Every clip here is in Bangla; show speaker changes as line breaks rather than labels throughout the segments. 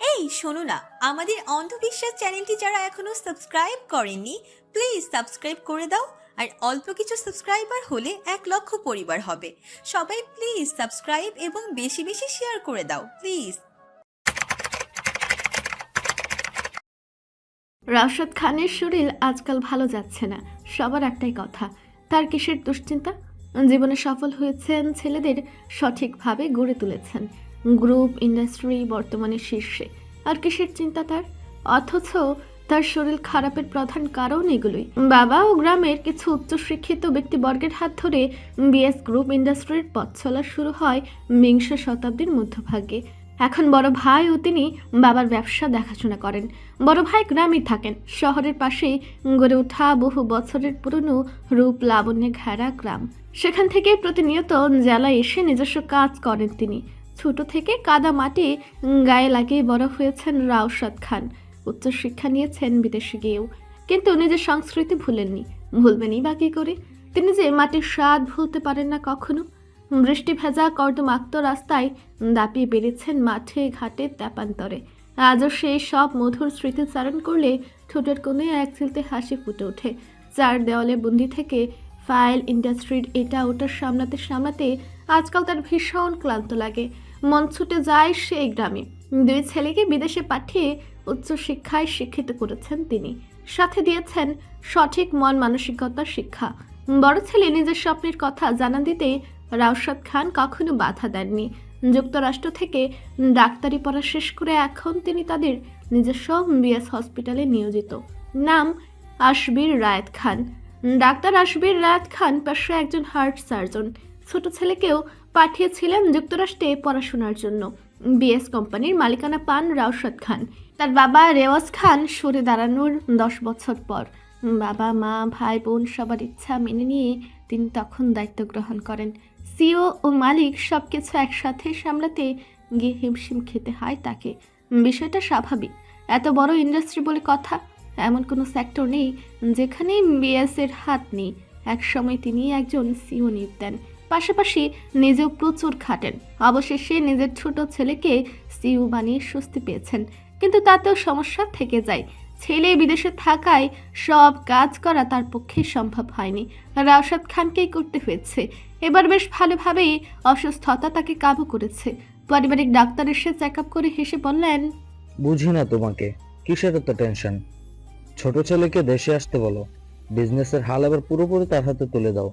এই শোনো না, আমাদের অন্ধবিশ্বাস চ্যানেলটি যারা এখনো সাবস্ক্রাইব করেননি, প্লিজ সাবস্ক্রাইব করে দাও। আর অল্প কিছু সাবস্ক্রাইবার হলে 1 লক্ষ পরিবার হবে। সবাই প্লিজ সাবস্ক্রাইব এবং বেশি বেশি শেয়ার করে দাও প্লিজ।
রাশেদ খানের শরীর আজকাল ভালো যাচ্ছে না। সবার একটাই কথা, তার কিসের দুশ্চিন্তা? জীবনে সফল হয়েছেন, ছেলেদের সঠিকভাবে গড়ে তুলেছেন, গ্রুপ ইন্ডাস্ট্রি বর্তমানে শীর্ষে। আর কিসের চিন্তা তার? অথচ তার শরীর খারাপের প্রধান কারণ এগুলোই। বাবা ও গ্রামের কিছু উচ্চশিক্ষিত ব্যক্তিবর্গের হাত ধরে বিএস গ্রুপ ইন্ডাস্ট্রির পথ চলা শুরু হয় বিংশ শতাব্দীর মধ্যভাগে। এখন বড় ভাই ও তিনি বাবার ব্যবসা দেখাশোনা করেন। বড় ভাই গ্রামে থাকেন। শহরের পাশেই গড়ে ওঠা বহু বছরের পুরনো রূপ লাবণ্যে ঘেরা গ্রাম। সেখান থেকে প্রতিনিয়ত জেলায় এসে নিজস্ব কাজ করেন তিনি। ছোট থেকে কাদা মাটি গায়ে লাগিয়ে বড় হয়েছেন রাওশাদ খান। উচ্চশিক্ষা নিয়েছেন বিদেশে গিয়েও, কিন্তু নিজের সংস্কৃতি ভুলেননি। ভুলবেনই বা কী করে? তিনি যে মাটির স্বাদ ভুলতে পারেন না কখনো। বৃষ্টি ভেজা কর্দমাক্ত রাস্তায় দাপিয়ে বেড়েছেন মাঠে ঘাটে তেপান্তরে। আজও সেই সব মধুর স্মৃতিচারণ করলে ঠোঁটের কোণে এক চিলতে হাসি ফুটে ওঠে। চার দেওয়ালে বন্দি থেকে ফাইল ইন্ডাস্ট্রির এটা ওটা সামলাতে সামলাতে আজকাল তার ভীষণ ক্লান্ত লাগে। মন ছুটে যায় সেই গ্রামে। 2 ছেলেকে বিদেশে পাঠিয়ে উচ্চশিক্ষায় শিক্ষিত করেছেন তিনি। সাথে দিয়েছেন সঠিক মন মানসিকতার শিক্ষা। বড় ছেলে নিজের স্বপ্নের কথা জানা দিতে রাওশাদ খান কখনো বাধা দেননি। যুক্তরাষ্ট্র থেকে ডাক্তারি পড়া শেষ করে এখন তিনি তাদের নিজস্ব বিএস হসপিটালে নিয়োজিত। নাম আশবির রায়েত খান। ডাক্তার আশবির রায়েত খান পেশায় একজন হার্ট সার্জন। ছোট ছেলেকেও পাঠিয়েছিলেন যুক্তরাষ্ট্রে পড়াশোনার জন্য। বিএস কোম্পানির মালিকানা পান রাওশাদ খান তার বাবা রেওয়াজ খান সরে দাঁড়ানোর 10 বছর পর। বাবা মা ভাই বোন সবার ইচ্ছা মেনে নিয়ে তিনি তখন দায়িত্ব গ্রহণ করেন। সিও ও মালিক সবকিছু একসাথে সামলাতে গিয়ে হিমশিম খেতে হয় তাকে। বিষয়টা স্বাভাবিক, এত বড় ইন্ডাস্ট্রি বলে কথা। এমন কোনো সেক্টর নেই যেখানে বিএস এর হাত নেই। একসময় তিনি একজন সিও নিয়োগ দেন, পাশাপাশি নিজেও প্রচুর খাটেন। অবশেষে নিজের ছোট ছেলেকে সিও বানিয়ে স্বস্তি পেয়েছেন, কিন্তু তাতেও সমস্যা থেকে যায়। ছেলে বিদেশে থাকায় সব কাজ করা তার পক্ষে সম্ভব হয়নি। রাওশাদ খানকেই করতে হয়েছে। এবার বেশ ভালোভাবেই অসুস্থতা তাকে কাবু করেছে। পারিবারিক ডাক্তার এসে চেক আপ করে হেসে বললেন,
বুঝি না তোমাকে, কিসের এত টেনশন? ছোট ছেলেকে দেশে আসতে বলো, বিজনেসের হাল এবার পুরোপুরি তার হাতে তুলে দাও,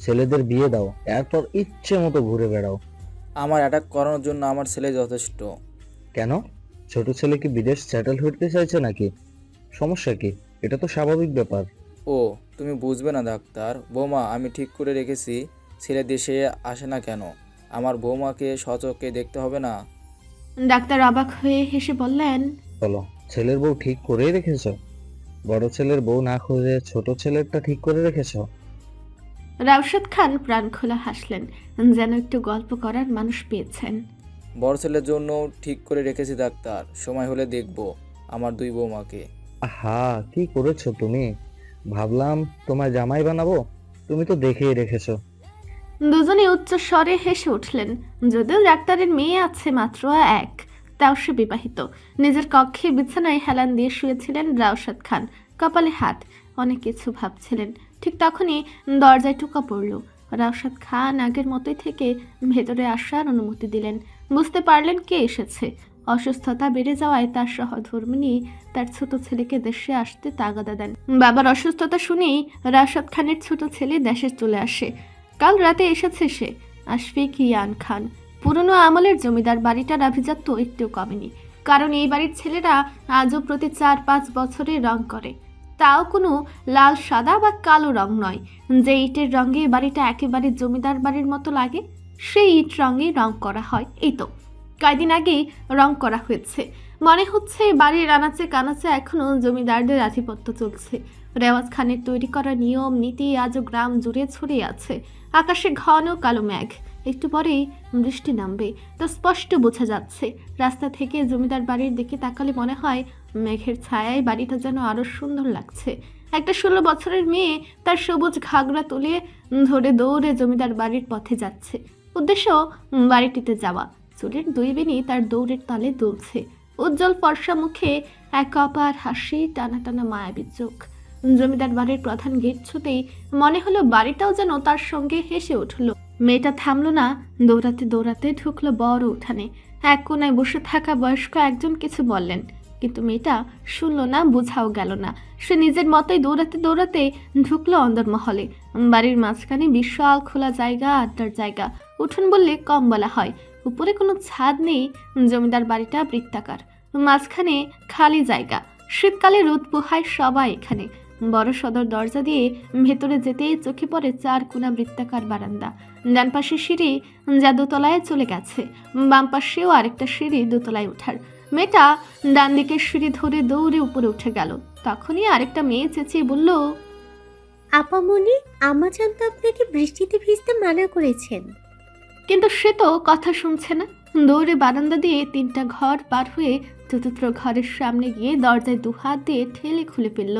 ছেলেদের বিয়ে দাও, এরপর ইচ্ছে মতো ঘুরে বেড়াও।
আমার অ্যাটাক করানোর জন্য আমার ছেলে যথেষ্ট।
কেন? ছোট ছেলে কি বিদেশ সেটেল হতে চাইছে নাকি? সমস্যা কি? এটা তো স্বাভাবিক ব্যাপার।
ও, তুমি বুঝবে না ডাক্তার। বৌমা, আমি ঠিক করে রেখেছি ছেলে দেশে আসে না কেন। আমার বৌমাকে সচক্ষে দেখতে হবে না?
ডাক্তার অবাক হয়ে হেসে বললেন,
বলো, ছেলের বউ ঠিক করেই রেখেছো? বড় ছেলের বউ না খুঁজে ছোট ছেলেরটা ঠিক করে রেখেছো?
রাওশাদ খান প্রাণ খোলা হাসলেন, যেন একটু গল্প করার মানুষ পেয়েছেন।
বড় ছেলের জন্য ঠিক করে রেখেছি ডাক্তার। সময় হলে দেখব আমার 2 বৌমাকে।
আহা, কি করেছো তুমি? ভাবলাম তোমায় জামাই বানাবো, তুমি তো দেখেই রেখেছো।
দুজনে উচ্চ স্বরে হেসে উঠলেন। যদিও ডাক্তারের মেয়ে আছে মাত্র 1, তাও সে বিবাহিত। নিজের কক্ষে বিছানায় হেলান দিয়ে শুয়েছিলেন রাওশাদ খান, কপালে হাত। অনেক কিছু ভাবছিলেন। ঠিক তখনই দরজায় টোকা পড়ল। রাওশাদ খান আগের মতোই থেকে ভেতরে আসার অনুমতি দিলেন। বুঝতে পারলেন কে এসেছে। অসুস্থতা বেড়ে যাওয়ায় তার সহধর্মিণী তার ছোট ছেলেকে দেশে আসতে তাগাদা দেন। বাবার অসুস্থতা শুনেই রাওশাদ খানের ছোট ছেলে দেশে চলে আসে। কাল রাতে এসেছে সে, আশফিক ইয়ান খান। পুরনো আমলের জমিদার বাড়িটার আভিজাত্য একটু কমেনি, কারণ এই বাড়ির ছেলেরা আজও প্রতি 4-5 বছরে রং করে। তাও কোনো লাল সাদা বা কালো রং নয়। যে ইটের রঙে বাড়িটা একেবারে জমিদার বাড়ির মতো লাগে, সেই ইট রঙে রং করা হয়। এই তো কয়দিন আগেই রং করা হয়েছে। মনে হচ্ছে বাড়ির আনাচে কানাচে এখনো জমিদারদের আধিপত্য চলছে। রেওয়াজ খানের তৈরি করা নিয়ম নীতি আজও গ্রাম জুড়ে ছড়িয়ে আছে। আকাশে ঘন কালো মেঘ, একটু পরেই বৃষ্টি নামবে, তা স্পষ্ট বোঝা যাচ্ছে। রাস্তা থেকে জমিদার বাড়ির দিকে তাকালে মনে হয় মেঘের ছায়ায় বাড়িটা যেন আরো সুন্দর লাগছে। একটা 16 বছরের মেয়ে তার সবুজ ঘাগরা তুলে ধরে দৌড়ে জমিদার বাড়ির পথে যাচ্ছে। উদ্দেশ্য বাড়িটিতে যাওয়া। চুলের 2 বেনি তার দৌড়ের তালে দুলছে। উজ্জ্বল ফর্সা মুখে এক অপার হাসি, টানা টানা মায়াবী চোখ। জমিদার বাড়ির প্রধান গেট ছুতেই মনে হলো বাড়িটাও যেন তার সঙ্গে হেসে উঠল। মেয়েটা থামলো না, দৌড়াতে দৌড়াতে ঢুকলো বড় উঠানে। এক কোনায় বসে থাকা বয়স্ক একজন কিছু বললেন, কিন্তু মেয়েটা শুনলো না, বোঝাও গেল না। সে নিজের মতোই দৌড়াতে দৌড়াতে ঢুকলো অন্দরমহলে। বাড়ির মাঝখানে বিশাল খোলা জায়গা, আড্ডার জায়গা। উঠোন বললে কম বলা হয়। উপরে কোনো ছাদ নেই। জমিদার বাড়িটা বৃত্তাকার, মাঝখানে খালি জায়গা। শীতকালে রোদ পোহায় সবাই এখানে। বড় সদর দরজা দিয়ে ভেতরে যেতেই চোখে পড়ে 4 কোণা বৃত্তাকার বারান্দা। ডান পাশে সিঁড়ি যা দোতলায় চলে গেছে, বাম পাশেও আরেকটা সিঁড়ি দোতলায় ওঠার। মেয়েটা ডান দিকের সিঁড়ি ধরে দৌড়ে উপরে উঠে গেল। তখনই আরেকটা মেয়ে চেঁচিয়ে বলল,
আপামনি, আম্মাজান তো আপনাকে বৃষ্টিতে ভিজতে মানা করেছেন।
কিন্তু সে তো কথা শুনছে না। দৌড়ে বারান্দা দিয়ে 3টা ঘর পার হয়ে চতুর্থ ঘরের সামনে গিয়ে দরজায় 2 হাত দিয়ে ঠেলে খুলে ফেলল।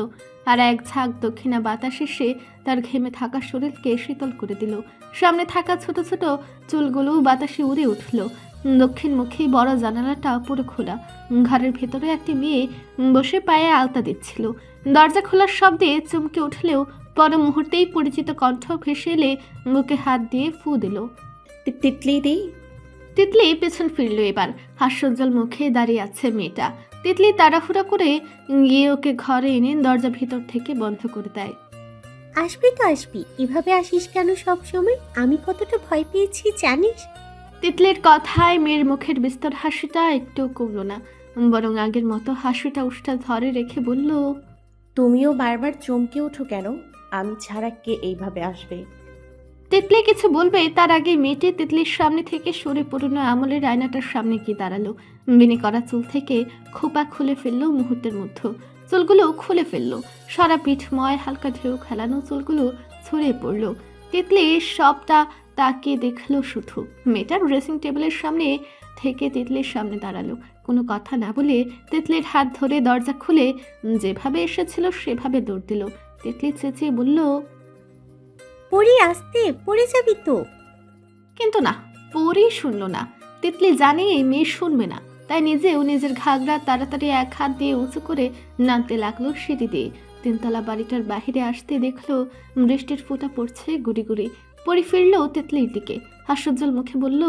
আর এক ঝাঁক দক্ষিণা বাতাস এসে তার ঘেমে থাকা শরীরকে শীতল করে দিল। সামনে থাকা ছোট ছোট চুলগুলো বাতাসে উড়ে উঠল। দক্ষিণমুখী বড় জানালাটা পুরো খোলা। ঘরের ভেতরে একটি মেয়ে বসে পায়ে আলতা দিচ্ছিল। দরজা খোলার শব্দে চমকে উঠলেও পর মুহূর্তেই পরিচিত কণ্ঠ ভেসে এলে মুখে হাত দিয়ে ফু দিল।
তিতলি দি।
তিতলি পেছন ফিরল। এবার হাস্যোজ্জ্বল মুখে দাঁড়িয়ে আছে মেয়েটা। তিতলি তাড়াহুড়া করে গিয়ে ওকে ঘরে এনে দরজা ভিতর থেকে বন্ধ করে দেয়।
আসবি তো আসবি, এভাবে আসিস কেন সব সময়? আমি কতটা ভয় পেয়েছি জানিস?
তিতলির কথায় মেয়ের মুখের বিস্তর হাসিটা একটু কমলো না, বরং আগের মতো হাসিটা উষ্টা ধরে রেখে বলল,
তুমিও বারবার চমকে ওঠো কেন? আমি ছাড়া কে এইভাবে আসবে?
তিতলি কিছু বলবে তার আগে মেয়েটি তিতলির সামনে থেকে সরে পুরনো আমলের আয়নাটার সামনে গিয়ে দাঁড়ালো। বিনি করা চুল থেকে খোপা খুলে ফেললো মুহূর্তের মধ্যে। চুলগুলো খুলে ফেললো, সারা পিঠময় হালকা ঢেউ খেলানো চুলগুলো ছড়িয়ে পড়লো। তিতলি সবটা তাকিয়ে দেখলো শুধু। মেয়েটার ড্রেসিং টেবিলের সামনে থেকে তিতলির সামনে দাঁড়ালো। কোনো কথা না বলে তিতলির হাত ধরে দরজা খুলে যেভাবে এসেছিল সেভাবে দৌড় দিল। তিতলি চেঁচিয়ে বলল,
পড়ি আসতে, পড়ে যাবি তো।
কিন্তু না, পরি শুনল না। তিতলি জানে এই মেয়ে শুনবে না, তাই নিজেও নিজের ঘাগরা তাড়াতাড়ি এক হাত দিয়ে উঁচু করে নামতে লাগলো সিঁড়ি দিয়ে। 3তলা বাড়িটার বাহিরে আসতে দেখলো বৃষ্টির ফোঁটা পড়ছে গুড়ি গুড়ি। পরি ফিরল তিতলির দিকে, হাস্যোজ্জ্বল মুখে বলল,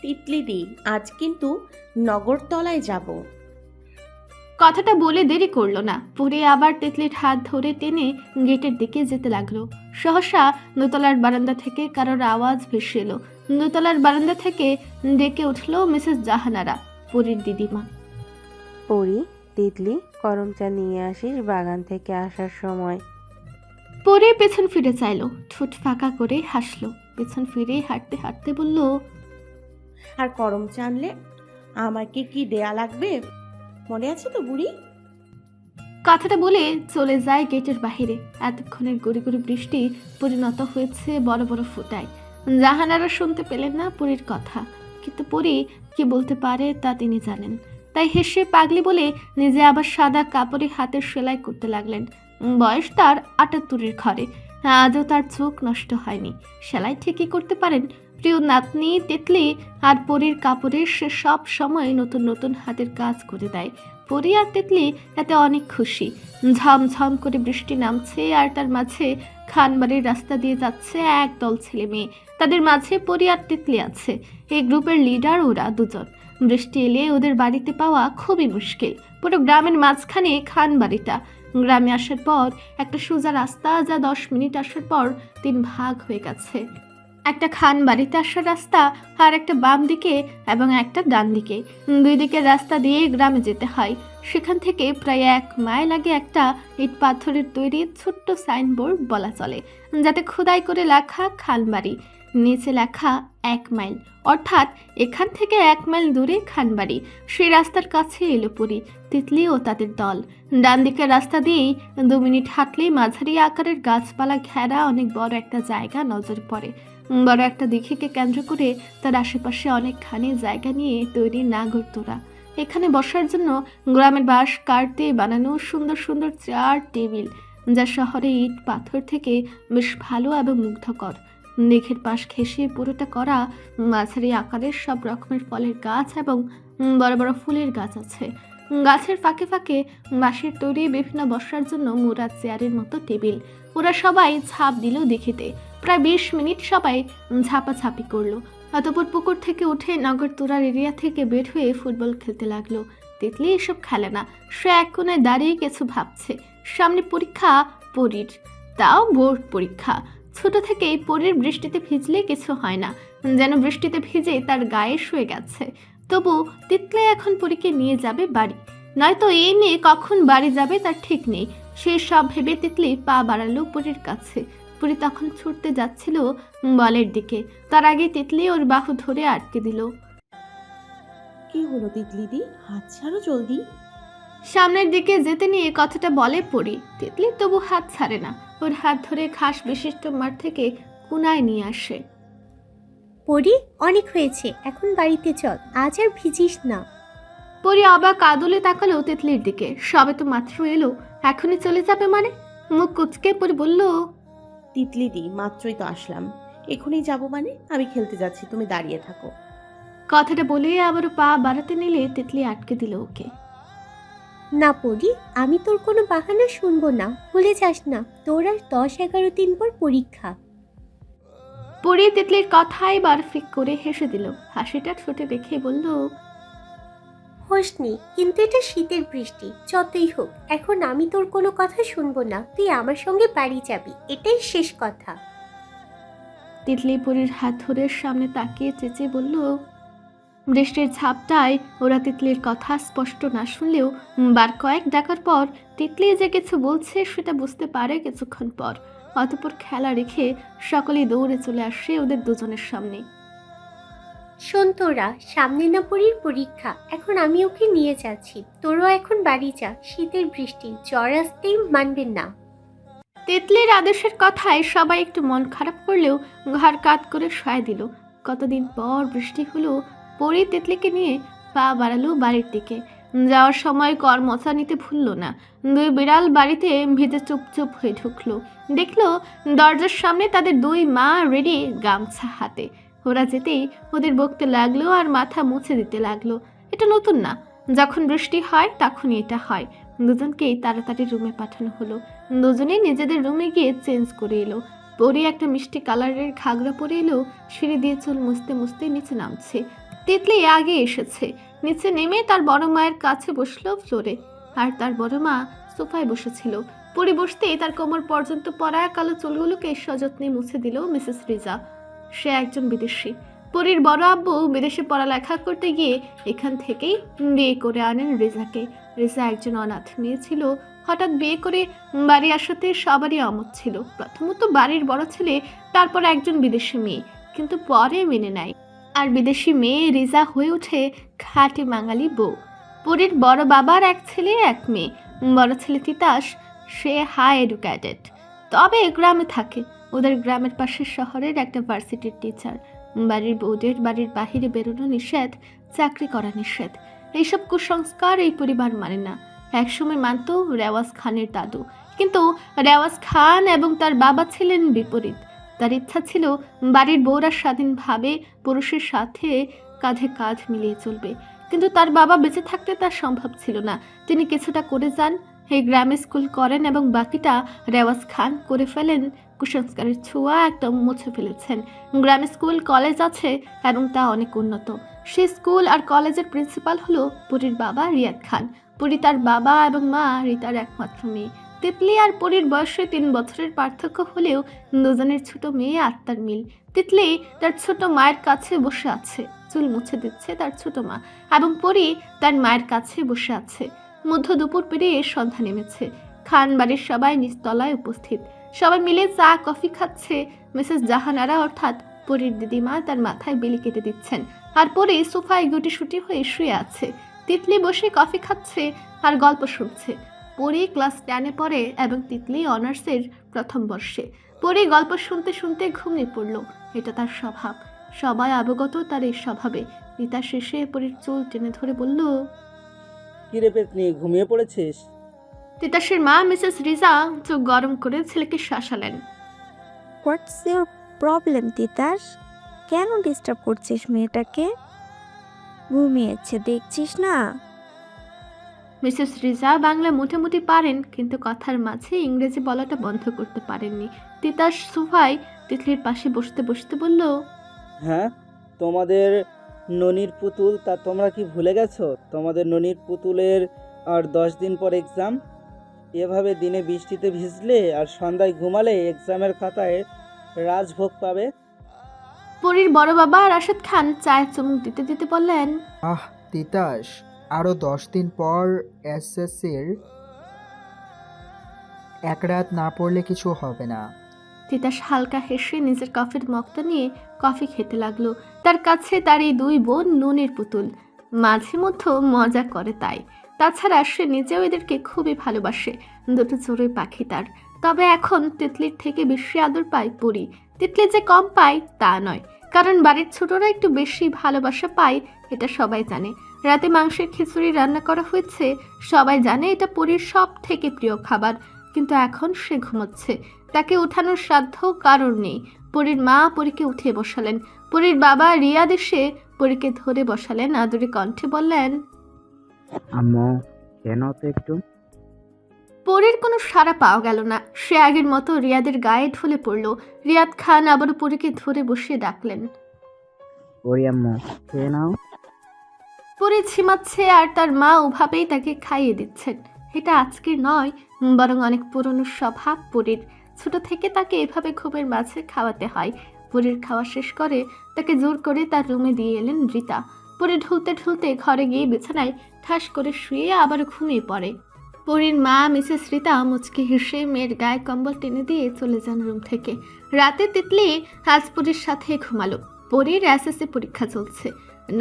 তিতলি দি, আজ কিন্তু নগরতলায় যাব।
কথাটা বলে দেরি করলো না। পরে আবার তিতলির হাত ধরে টেনে গেটের দিকে যেতে লাগলো। সহসা দোতলার বারান্দা থেকে কারোর আওয়াজ ভেসে এলো। দোতলার বারান্দা থেকে ডেকে উঠলো মিসেস জাহানারা, পরীর দিদিমা।
পরি, তিতলি, গরম চা নিয়ে আসিস বাগান থেকে আসার সময়।
পরে পেছন ফিরে চাইলো, ঠোঁট ফাঁকা করে হাসলো। পেছন ফিরে হাঁটতে হাঁটতে বলল,
আর করম চানলে আমাকে কি দেয়া লাগবে? মনে আছে তো বুড়ি?
কথাটা বলে চলে যায় গেটের বাহিরে। এতক্ষণের গুড়ি গুড়ি বৃষ্টি পরিণত হয়েছে বড় বড় ফোঁটায়। জাহানারা শুনতে পেলেন না পরীর কথা, কিন্তু পরী কি বলতে পারে তা তিনি জানেন। তাই হেসে পাগলি বলে নিজে আবার সাদা কাপড়ে হাতের সেলাই করতে লাগলেন। বয়স তার 78-এর ঘরে, আজও তার চোখ নষ্ট হয়নি। সেলাই ঠিকই করতে পারেন। প্রিয় নাতনি তিতলি আর পরীর কাপড়ের সে সব সময় নতুন নতুন হাতের কাজ করে দেয়। পরী আর তিতলি এতে অনেক খুশি। ঝমঝম করে বৃষ্টি নামছে, আর তার মাঝে খানবাড়ির রাস্তা দিয়ে যাচ্ছে একদল ছেলে মেয়ে। তাদের মাঝে পরী আর তিতলি আছে। এই গ্রুপের লিডার ওরা দুজন। বৃষ্টি এলে ওদের বাড়িতে পাওয়া খুবই মুশকিল। পুরো গ্রামের মাঝখানে খানবাড়িটা। গ্রামে আসার পর একটা সোজা রাস্তা, যা 10 মিনিট আসার পর 3 ভাগ হয়ে গেছে। একটা খান বাড়িতে আসার রাস্তা, আর একটা বাম দিকে এবং একটা ডান দিকে। 2 দিকের রাস্তা দিয়ে গ্রামে যেতে হয়। সেখান থেকে প্রায় 1 মাইল আগে একটা ইট পাথরের তৈরি ছোট্ট সাইনবোর্ড বলা চলে, যাতে খোদাই করে লেখা খানবাড়ি, নিচে লেখা 1 মাইল, অর্থাৎ এখান থেকে 1 মাইল দূরে খানবাড়ি। সেই রাস্তার কাছে এলো পরী, তিতলি ও তাদের দল। ডান দিকের রাস্তা দিয়েই 2 মিনিট হাঁটলেই মাঝারি আকারের গাছপালা ঘেরা অনেক বড় একটা জায়গা নজর পড়ে। বড় একটা দিঘিকে কেন্দ্র করে তার আশেপাশে অনেকখানি জায়গা নিয়ে তৈরি নাগরদোলা। এখানে বসার জন্য গ্রামের বাঁশ কাটতে বানানো সুন্দর সুন্দর চেয়ার টেবিল, যা শহরে ইট পাথর থেকে বেশ ভালো এবং মুগ্ধকর। মেঘের পাশ ঘেঁষে পুরোটা করা মাঝারি আকারের সব রকমের ফলের গাছ এবং বড় বড় ফুলের গাছ আছে। গাছের ফাঁকে ফাঁকে বাঁশের তৈরি বিভিন্ন বসার জন্য মোড়া চেয়ারের মতো টেবিল। ওরা সবাই ঝাঁপ দিল দেখিতে। প্রায় 20 মিনিট সবাই ঝাপাঝাপি করলো। অতঃপর পুকুর থেকে উঠে নগরতোড়ার এরিয়া থেকে বের হয়ে ফুটবল খেলতে লাগলো। তিতলি এসব খেলে না, সে এক কোনায় দাঁড়িয়ে কিছু ভাবছে। সামনে পরীক্ষা পরীর, তাও বোর্ড পরীক্ষা। ছোট থেকেই পরীর বৃষ্টিতে ভিজলে কিছু হয় না, যেন বৃষ্টিতে ভিজে তার গায়ে শুয়ে গেছে। তবু তিতলি এখন পরীকে নিয়ে যাবে বাড়ি, নয়তো এই মেয়ে কখন বাড়ি যাবে তার ঠিক নেই। সে সব ভেবে তিতলি পা বাড়ালো পরীর কাছে। পরী তখন ছুটতে যাচ্ছিল বলের দিকে, তার আগে তিতলি ওর বাহু ধরে আটকে দিল।
কি হলো তিতলিদি, হাত ছাড়ো জলদি।
সামনের দিকে যেতে নিয়ে কথাটা বলে পরী। তিতলি তবু হাত ছাড়ে না, ওর হাত ধরে ঘাস বিশিষ্ট মাঠ থেকে কোনায় নিয়ে আসে।
পরি, অনেক হয়েছে, এখন বাড়িতে চল, আজ আর ভিজিস না।
পরী অবাক আদলে তাকালো তিতলির দিকে। সবে তো মাত্র এলো, এখনই চলে যাবে মানে? মুখ কুচকে পরী বলল,
তিতলিদি, মাত্রই তো আসলাম, এখনই যাবো মানে? আমি খেলতে যাচ্ছি, তুমি দাঁড়িয়ে থাকো।
কথাটা বলে আবারও পা বাড়াতে নিলে তিতলি আটকে দিল ওকে।
না পরি, আমি তোর কোনো বাহানা শুনবো না, ভুলে যাস না তোর আর 10-11 দিন পর পরীক্ষা।
পরী তিতলির কথাই বার ফিক করে হেসে দিল। হাসিটা ঠোঁটে রেখে বলল,
হোসনি, কিন্তু এটা শীতের বৃষ্টি, যতই হোক এখন আমি তোর কোনো কথা শুনবো না। তুই আমার সঙ্গে বাড়ি যাবি, এটাই শেষ কথা।
তিতলি পরীর হাত ধরে সামনে তাকিয়ে চেঁচে বলল। বৃষ্টির ঝাপটায় ওরা তিতলির কথা স্পষ্ট না শুনলেও বার কয়েক ডাকার পর তিতলি যে কিছু বলছে সেটা বুঝতে পারে কিছুক্ষণ পর। অতঃপর খেলা রেখে সকলেই দৌড়ে চলে আসে ওদের দুজনের সামনে।
শোন তোরা, সামনে না পরীর পরীক্ষা, এখন আমি ওকে নিয়ে যাচ্ছি, তোরও এখন বাড়ি যা, শীতের বৃষ্টি, জ্বর আসতেই মানবেন না।
তিতলির আদেশের কথায় সবাই একটু মন খারাপ করলেও ঘাড় কাত করে সয় দিল। কতদিন পর বৃষ্টি হলো। পরী তিতলিকে নিয়ে পা বাড়ালো বাড়ির দিকে। যাওয়ার সময় কর্মচা নিতে ভুলল না। দুই বিড়াল বাড়িতে ভিজে চুপচুপ হয়ে ঢুকলো। দেখলো দরজার সামনে তাদের দুই মা রেডি, গামছা হাতে। ওরা যেতেই ওদের বকতে লাগলো আর মাথা মুছে দিতে লাগলো। এটা নতুন না, যখন বৃষ্টি হয় তখনই এটা হয়। দুজনকেই তাড়াতাড়ি রুমে পাঠানো হলো। দুজনেই নিজেদের রুমে গিয়ে চেঞ্জ করে এলো। পরী একটা মিষ্টি কালারের ঘাগরা পরে এলো, সিঁড়ি দিয়ে চুল মুছতে মুছতে নিচে নামছে। তিতলি আগে এসেছে। নিচে নেমে তার বড় মায়ের কাছে বসলো ফ্লোরে, আর তার বড় মা সোফায় বসেছিল। পরী বসতেই তার কোমর পর্যন্ত পরা কালো চুলগুলোকে সযত্নে মুছে দিল মিসেস রিজা। সে একজন বিদেশি। পরীর বড় আব্বু বিদেশে পড়ালেখা করতে গিয়ে এখান থেকেই বিয়ে করে আনেন রিজাকে। রিজা একজন অনাথ মেয়ে ছিল। হঠাৎ বিয়ে করে বাড়ি আসাতে সবারই অমত ছিল। প্রথমত বাড়ির বড় ছেলে, তারপর একজন বিদেশি মেয়ে, কিন্তু পরে মেনে নেয়। আর বিদেশি মেয়ে রিজা হয়ে ওঠে খাঁটি বাঙালি বউ। পরীর বড় বাবার এক ছেলে এক মেয়ে। বড় ছেলে তিতাস, সে হাই এডুকেটেড, তবে গ্রামে থাকে। ওদের গ্রামের পাশের শহরের একটা ভার্সিটির টিচার। বাড়ির বউদের বাড়ির বাহিরে বেরোনো নিষেধ, চাকরি করা নিষেধ। এইসব কুসংস্কার এই পরিবার মানে না। একসময় মানত রেওয়াজ খানের দাদু, কিন্তু রেওয়াজ খান এবং তার বাবা ছিলেন বিপরীত। তার ইচ্ছা ছিল বাড়ির বউরা স্বাধীনভাবে পুরুষের সাথে কাঁধে কাঁধ মিলিয়ে চলবে, কিন্তু তার বাবা বেঁচে থাকতে তা সম্ভব ছিল না। তিনি কিছুটা করে যান, এই গ্রামে স্কুল করেন এবং বাকিটা রেওয়াজ খান করে ফেলেন। কুসংস্কারের ছোঁয়া একদম মুছে ফেলেছেন। গ্রামে স্কুল কলেজ আছে এবং তা অনেক উন্নত। সেই স্কুল আর কলেজের প্রিন্সিপাল হলো পরীর বাবা রিয়াদ খান। পরী তার বাবা এবং মা রিতার একমাত্র মেয়ে। তিতলি আর পরীর বয়সে 3 বছরের পার্থক্য হলেও দুজনের ছোট মেয়ে আত্মার মিল। তিতলি তার ছোট মায়ের কাছে বসে আছে, চুল মুছে দিচ্ছে তার ছোট মা, এবং পরী তার মায়ের কাছে বসে আছে। মধ্য দুপুর পেরিয়ে সন্ধ্যা নেমেছে। খান বাড়ির সবাই নিচতলায় উপস্থিত। সবাই মিলে চা কফি খাচ্ছে। মিসেস জাহানারা অর্থাৎ পরীর দিদিমা তার মাথায় বেলি কেটে দিচ্ছেন, আর পরী সোফায় গুটিসুটি হয়ে শুয়ে আছে। তিতলি বসে কফি খাচ্ছে আর গল্প শুনছে। পরী ক্লাস 10-এ পড়ে এবং তিতলি অনার্সের প্রথম বর্ষে। পরী গল্প শুনতে শুনতে ঘুমিয়ে পড়ল। এটা তার স্বভাব, সবাই অবগত তার এই স্বভাবে। রিতা শেষে পরীর চুল টেনে ধরে বলল,
কিরে পেতনি, ঘুমিয়ে পড়েছিস?
তিতাসের মা মিসেস রিজা চোখ গরম করে ছেলেকে শাসালেন।
What's your
problem Titas? কেন ডিস্টার্ব করছিস মেয়েটাকে? ঘুমিয়েছে দেখছিস না?
মিসেস রিজা বাংলা মোটামুটি পারেন, কিন্তু কথার মাঝে ইংরেজি বলাটা বন্ধ করতে পারেননি। তিতাস সোফায় তিতলির পাশে বসতে বসতে বলল,
হ্যাঁ, তোমাদের ননির পুতুল, তা তোমরা কি ভুলে গেছো? তোমাদের ননির পুতুলের আর 10 দিন পর এক্সাম। এভাবে দিনে বৃষ্টিতে ভিজলে আর সন্ধ্যায় ঘুমালে এক্সামের খাতায় রাজভোগ পাবে।
পরীর বড় বাবা রাশেদ খান চায়ে চুমুক দিতে দিতে বললেন,
আহ তিতাস, আরও 10 দিন পর এসএসসির, এক রাত না পড়লে কিছু হবে না।
তিতাস হালকা হেসে নিজের কফির মগটা নিয়ে কফি খেতে লাগলো। তার কাছে তার এই দুই বোন নুনের পুতুল, মাঝে মধ্যে মজা করে তাই। তাছাড়া সে নিজেও এদেরকে খুবই ভালোবাসে, দুটো চড়ুই পাখি তার। তবে এখন তিতলির থেকে বেশি আদর পায় পরি। তিতলি যে কম পায় তা নয়, কারণ বাড়ির ছোটরা একটু বেশি ভালোবাসা পায়, এটা সবাই জানে। রাতে মাংসের খিচুড়ি রান্না করা হয়েছে, সবাই জানে এটা পরির সব থেকে প্রিয় খাবার। কিন্তু এখন সে ঘুমোচ্ছে, তাকে উঠানোর সাধ্য কারোর নেই। পরীর মা পরীকে উঠিয়ে বসালেন। পরীর বাবা রিয়াদ এসে পরীকে ধরে বসালেন, আদুরে কণ্ঠে বললেন,
আম্মু কেন তো একটু।
পরীর কোনো সাড়া পাওয়া গেল না। সে আগের মতো রিয়াদের গায়ে ঢলে পড়ল। রিয়াদ খান আবারও পরীকে ধরে বসিয়ে ডাকলেন,
ওরি আম্মু খেয়ে নাও।
পরী ঝিমাচ্ছে আর তার মা ওভাবেই তাকে খাইয়ে দিচ্ছেন। এটা আজকের নয়, বরং অনেক পুরনো স্বভাব পরীর। ছোট থেকে তাকে এভাবে ঘুমের মাঝে খাওয়াতে হয়। পরীর খাওয়া শেষ করে তাকে জোর করে তার রুমে দিয়ে এলেন রীতা। পরী ঢুলতে ঢুলতে ঘরে গিয়ে বিছানায় ঠাস করে শুয়ে আবার ঘুমিয়ে পড়ে। পরীর মা মিসেস রীতা মুচকি হেসে মেয়ের গায়ে কম্বল টেনে দিয়ে চলে যান রুম থেকে। রাতে তিতলি আজ পরীর সাথে ঘুমালো। পরীর এসএসসি পরীক্ষা চলছে।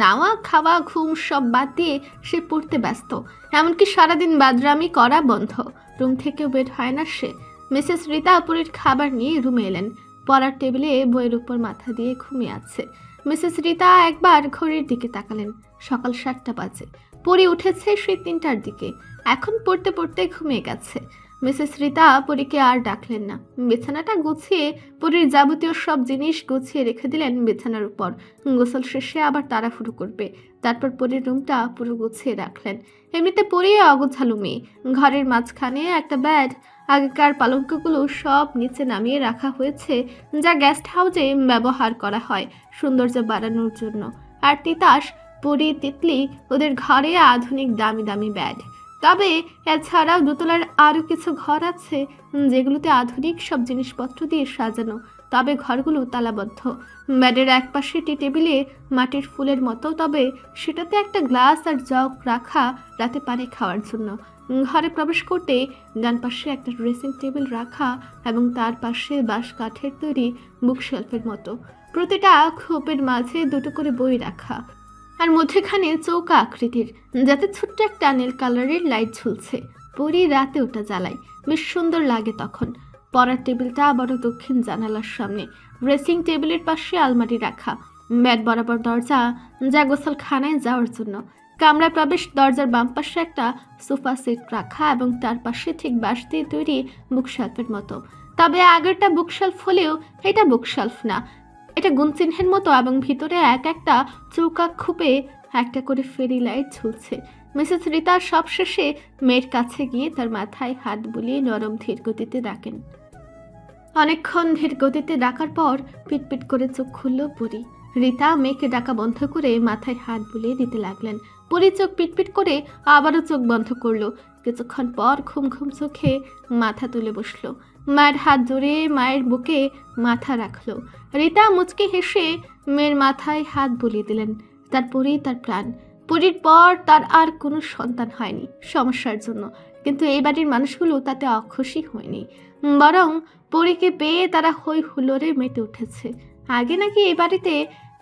নাওয়া খাওয়া ঘুম সব বাদ দিয়ে সে পড়তে ব্যস্ত। এমনকি সারাদিন বাদরামি করা বন্ধ, রুম থেকেও বের হয় না সে। মিসেস রীতা পরীর খাবার নিয়ে রুমে এলেন। পড়ার টেবিলে বইয়ের উপর মাথা দিয়ে ঘুমিয়ে আছে। মিসেস রীতা একবার ঘড়ির দিকে তাকালেন। সকাল 7টা বাজে। পরী উঠেছে সেই 3টার দিকে। এখন পড়তে পড়তে ঘুমিয়ে গেছে। মিসেস রীতা পরীকে আর ডাকলেন না। বিছানাটা গুছিয়ে পরীর যাবতীয় সব জিনিস গুছিয়ে রেখে দিলেন বিছানার উপর। গোসল শেষে আবার তাড়াহুড়ো করবে, তারপর পরীর রুমটা পুরো গুছিয়ে রাখলেন। এমনিতে পরী অগোছালো মেয়ে। ঘরের মাঝখানে একটা বেড, আগেকার পালঙ্কগুলো সব নিচে নামিয়ে রাখা হয়েছে, যা গেস্ট হাউসে ব্যবহার করা হয় সৌন্দর্য বাড়ানোর জন্য। আর তিতাস, পরী, তিতলি ওদের ঘরে আধুনিক দামি দামি বেড। তবে এছাড়াও দোতলার আরও কিছু ঘর আছে যেগুলোতে আধুনিক সব জিনিসপত্র দিয়ে সাজানো, তবে ঘরগুলো তালাবদ্ধ। বেডের একপাশে টি টেবিলে মাটির ফুলের মতো, তবে সেটাতে একটা গ্লাস আর জগ রাখা রাতে পানি খাওয়ার জন্য। ঘরে প্রবেশ করতে ডান পাশে একটা ড্রেসিং টেবিল রাখা এবং তার পাশে বাঁশ কাঠের তৈরি বুকশেলফের মতো। প্রতিটা খোপের মাঝে দুটো করে বই রাখা, আর মধ্যেখানে চৌকা আকৃতির, যাতে ছোট্ট একটা নীল কালারের লাইট ঝুলছে। পরী রাতে ওটা জ্বালায়, বেশ সুন্দর লাগে তখন। পড়ার টেবিলটা আবারও দক্ষিণ জানালার সামনে। ড্রেসিং টেবিলের পাশে আলমারি রাখা, ব্যাগ বরাবর দরজা, যা গোসলখানায় যাওয়ার জন্য। কামরা প্রবেশ দরজার বাম পাশে একটা সোফা সেট রাখা এবং তার পাশে ঠিক বাঁশ দিয়ে তৈরি বুকশেলফের মতো। তবে আগেরটা বুকশেলফ হলেও এটা বুকশেলফ না, এটা গুণচিহ্নের মতো, এবং ভিতরে এক একটা চৌকা খুপে একটা করে ফেরি লাইট ঝুলছে। মিসেস রীতা সবশেষে মেয়ের কাছে গিয়ে তার মাথায় হাত বুলিয়ে নরম ধীর গতিতে ডাকেন। অনেকক্ষণ ধীর গতিতে ডাকার পর পিটপিট করে চোখ খুলল পরী। রীতা মেয়েকে ডাকা বন্ধ করে মাথায় হাত বুলিয়ে দিতে লাগলেন। পরী চোখ পিটপিট করে আবারও চোখ বন্ধ করলো। কিছুক্ষণ পর ঘুম ঘুম চোখে মাথা তুলে বসলো। মায়ের হাত ধরে মায়ের বুকে মাথা রাখলো। রীতা মুচকে হেসে মেয়ের মাথায় হাত বুলিয়ে দিলেন। তারপরেই তার প্রাণ। পরীর পর তার আর কোনো সন্তান হয়নি সমস্যার জন্য, কিন্তু এই বাড়ির মানুষগুলো তাতে অখুশি হয়নি, বরং পরীকে পেয়ে তারা হই হুল্লোড়ে মেতে উঠেছে। আগে নাকি এই বাড়িতে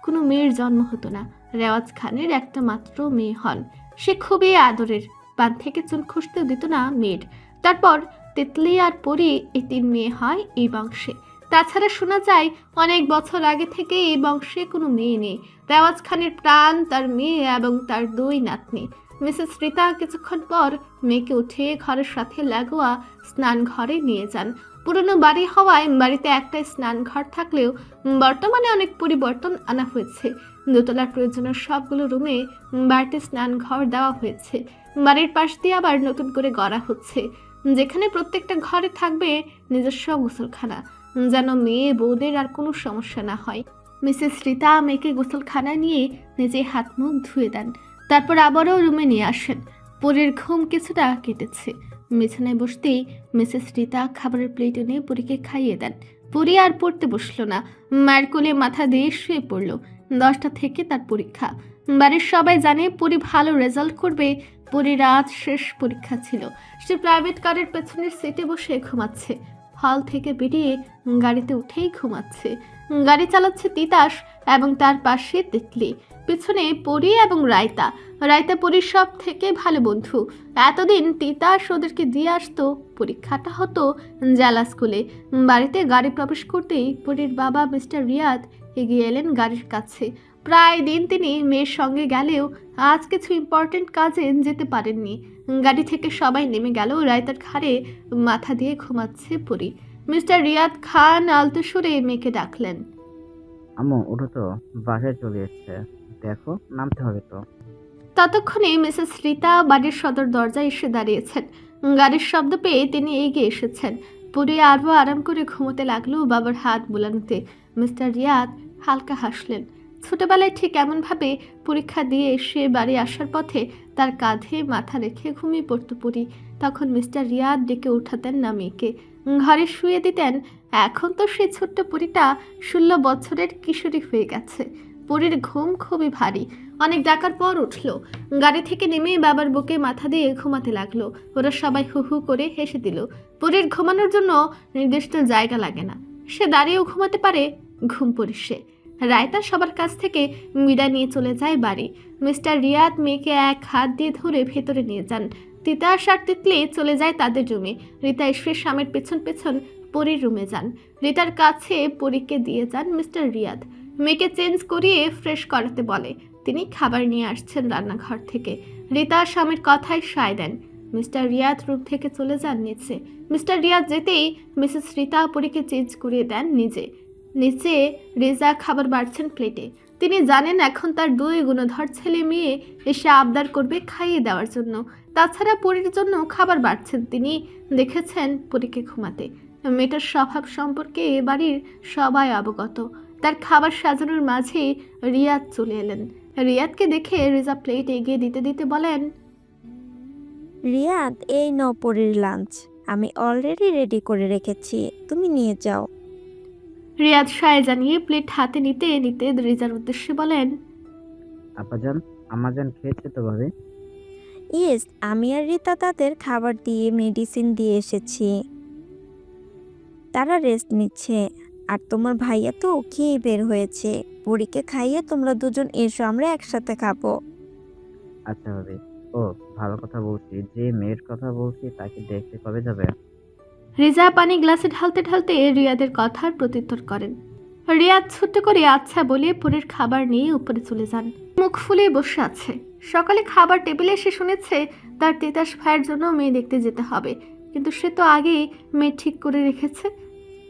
কোনো মেয়ের জন্ম হতো না। রেওয়াজ খানের একটা মাত্র মেয়ে হন, সে খুবই আদরের, পান থেকে চুল খুঁজতেও দিত না মেয়ের। তারপর তিতলি আর পরী, এই 3 মেয়ে হয় এই বংশে। তাছাড়া শোনা যায় অনেক বছর আগে থেকে এই বংশে কোনো মেয়ে নেই। রেওয়াজ খানের প্রাণ তার মেয়ে এবং তার 2 নাতনি। মিসেস রীতা কিছুক্ষণ পর মেয়েকে উঠে ঘরের সাথে লাগোয়া স্নান ঘরে নিয়ে যান। পুরনো বাড়ি হওয়ায় বাড়িতে একটাই স্নানঘর থাকলেও বর্তমানে অনেক পরিবর্তন আনা হয়েছে। দোতলার প্রয়োজনীয় সবগুলো রুমে বাড়িতে স্নানঘর দেওয়া হয়েছে। বাড়ির পাশ দিয়ে আবার নতুন করে গড়া হচ্ছে, যেখানে প্রত্যেকটা ঘরে থাকবে নিজস্ব গোসলখানা, যেন মেয়ে বউদের আর কোনো সমস্যা না হয়। মিসেস রীতা মেয়েকে গোসলখানা নিয়ে নিজে হাত মুখ ধুয়ে দেন, তারপর আবারও রুমে নিয়ে আসেন। পরীর ঘুম কিছুটা কেটেছে। বিছানায় বসতেই মিসেস রীতা খাবারের প্লেট এনে পরীকে খাইয়ে দেন। পরী আর পড়তে বসলো না, মায়ের কোলে মাথা দিয়ে শুয়ে পড়ল। 10টা থেকে তার পরীক্ষা। বাড়ির সবাই জানে পরী ভালো রেজাল্ট করবে। পরীর আজ শেষ পরীক্ষা ছিল। সে প্রাইভেট কারের পেছনের সিটে বসে ঘুমাচ্ছে। হল থেকে বেরিয়ে গাড়িতে উঠেই ঘুমাচ্ছে। গাড়ি চালাচ্ছে তিতাস এবং তার পাশে তিতলি, পিছনে পরী এবং রায়তা। রায়তা পরীর সব থেকে ভালো বন্ধু। এতদিন তিতাস ওদেরকে দিয়ে আসতো। পরীক্ষাটা হতো জেলা স্কুলে। বাড়িতে গাড়ি প্রবেশ করতেই পরীর বাবা মিস্টার রিয়াদ এগিয়ে এলেন গাড়ির কাছে। প্রায় দিন তিনি মেয়ের সঙ্গে গেলেও আজ কিছু ইম্পর্টেন্ট কাজে যেতে পারেননি। গাড়ি থেকে সবাই নেমে গেল। রায়তার ঘাড়ে মাথা দিয়ে ঘুমাচ্ছে পরী। মিস্টার রিয়াদ খান আলতো সুরে মেয়েকে ডাকলেন।
আম্মু ওঠো তো, বাসায় চলে এসছে, দেখো নামতে হবে তো।
ততক্ষণে মিসেস রীতা বাড়ির সদর দরজায় এসে দাঁড়িয়েছেন। গাড়ির শব্দ পেয়ে তিনি এগিয়ে এসেছেন। পরী আরও আরাম করে ঘুমোতে লাগলো বাবার হাত বুলানোতে। মিস্টার রিয়াদ হালকা হাসলেন। ছোটবেলায় ঠিক এমনভাবে পরীক্ষা দিয়ে এসে বাড়ি আসার পথে তার কাঁধে মাথা রেখে ঘুমিয়ে পড়তো পরী। তখন মিস্টার রিয়াদ ডেকে উঠাতেন না মেয়েকে, ঘরে শুয়ে দিতেন। এখন তো সেই ছোট্ট পরীটা 16 বছরের কিশোরী হয়ে গেছে। পরীর ঘুম খুবই ভারী। অনেক ডাকার পর উঠল। গাড়ি থেকে নেমে বাবার বুকে মাথা দিয়ে ঘুমাতে লাগলো। ওরা সবাই হু হু করে হেসে দিল। পরীর ঘুমানোর জন্য নির্দিষ্ট জায়গা লাগে না, সে দাঁড়িয়েও ঘুমাতে পারে। ঘুম পড়ে সে। রায়তা সবার কাছ থেকে বিদায় নিয়ে চলে যায় বাড়ি। মিস্টার রিয়াদ মেয়েকে এক হাত দিয়ে ধরে ভেতরে নিয়ে যান। তিতাস আর তিতলি চলে যায় তাদের রুমে। রীতা এসে স্বামীর পেছন পেছন পরীর রুমে যান। রীতার কাছে পরীকে দিয়ে যান মিস্টার রিয়াদ। মেয়েকে চেঞ্জ করিয়ে ফ্রেশ করাতে বলে। তিনি খাবার নিয়ে আসছেন রান্নাঘর থেকে। রীতা স্বামীর কথায় সায় দেন। মিস্টার রিয়াদ রুম থেকে চলে যান নিচে। মিস্টার রিয়াদ যেতেই মিসেস রীতা পরীকে চেঞ্জ করিয়ে দেন নিজে। নিচে রেজা খাবার বাড়ছেন প্লেটে। তিনি জানেন এখন তার 2 গুণধর ছেলে মেয়ে এসে আবদার করবে খাইয়ে দেওয়ার জন্য। তাছাড়া পরীর জন্য খাবার বাড়ছেন তিনি। দেখেছেন পরীকে ঘুমাতে। মেয়েটার স্বভাব সম্পর্কে বাড়ির সবাই অবগত। তার খাবার সাজানোর মাঝে রিয়াদ চলে এলেন। রিয়াদকে দেখে রেজা প্লেট এগিয়ে দিতে দিতে বলেন,
রিয়াদ, এই নাও পরীর লাঞ্চ। আমি অলরেডি রেডি করে রেখেছি, তুমি নিয়ে যাও।
রিয়াদ সায় জানিয়ে প্লেট হাতে নিতে নিতে রেজার উদ্দেশ্যে বলেন,
আব্বাজান আম্মাজান খেয়েছে তো ভাবে?
ইয়েস, আমি আর রীতা তাদের খাবার দিয়ে মেডিসিন দিয়ে এসেছি। তারা রেস্ট নিচ্ছে। আর তোমার ভাইয়া তো খেয়ে বের হয়েছে। পরীকে খাইয়ে তোমরা দুজন এসো, আমরা একসাথে খাবো।
আচ্ছা ভাবি। ও ভালো কথা বলছি, যে মেয়ের কথা বলছি তাকে দেখতে কবে যাবে?
রিজা পানি গ্লাসে ঢালতে ঢালতে রিয়াদের কথার প্রত্যুত্তর করেন। রিয়াদ ছোট্ট করে আচ্ছা বলে পরের খাবার নিয়ে উপরে চলে যান। মুখ ফুলে বসে আছে। সকালে খাবার টেবিলে এসে শুনেছে তার তিতাস ভাইয়ের জন্য মেয়ে দেখতে যেতে হবে, কিন্তু সে তো আগেই মেয়ে ঠিক করে রেখেছে।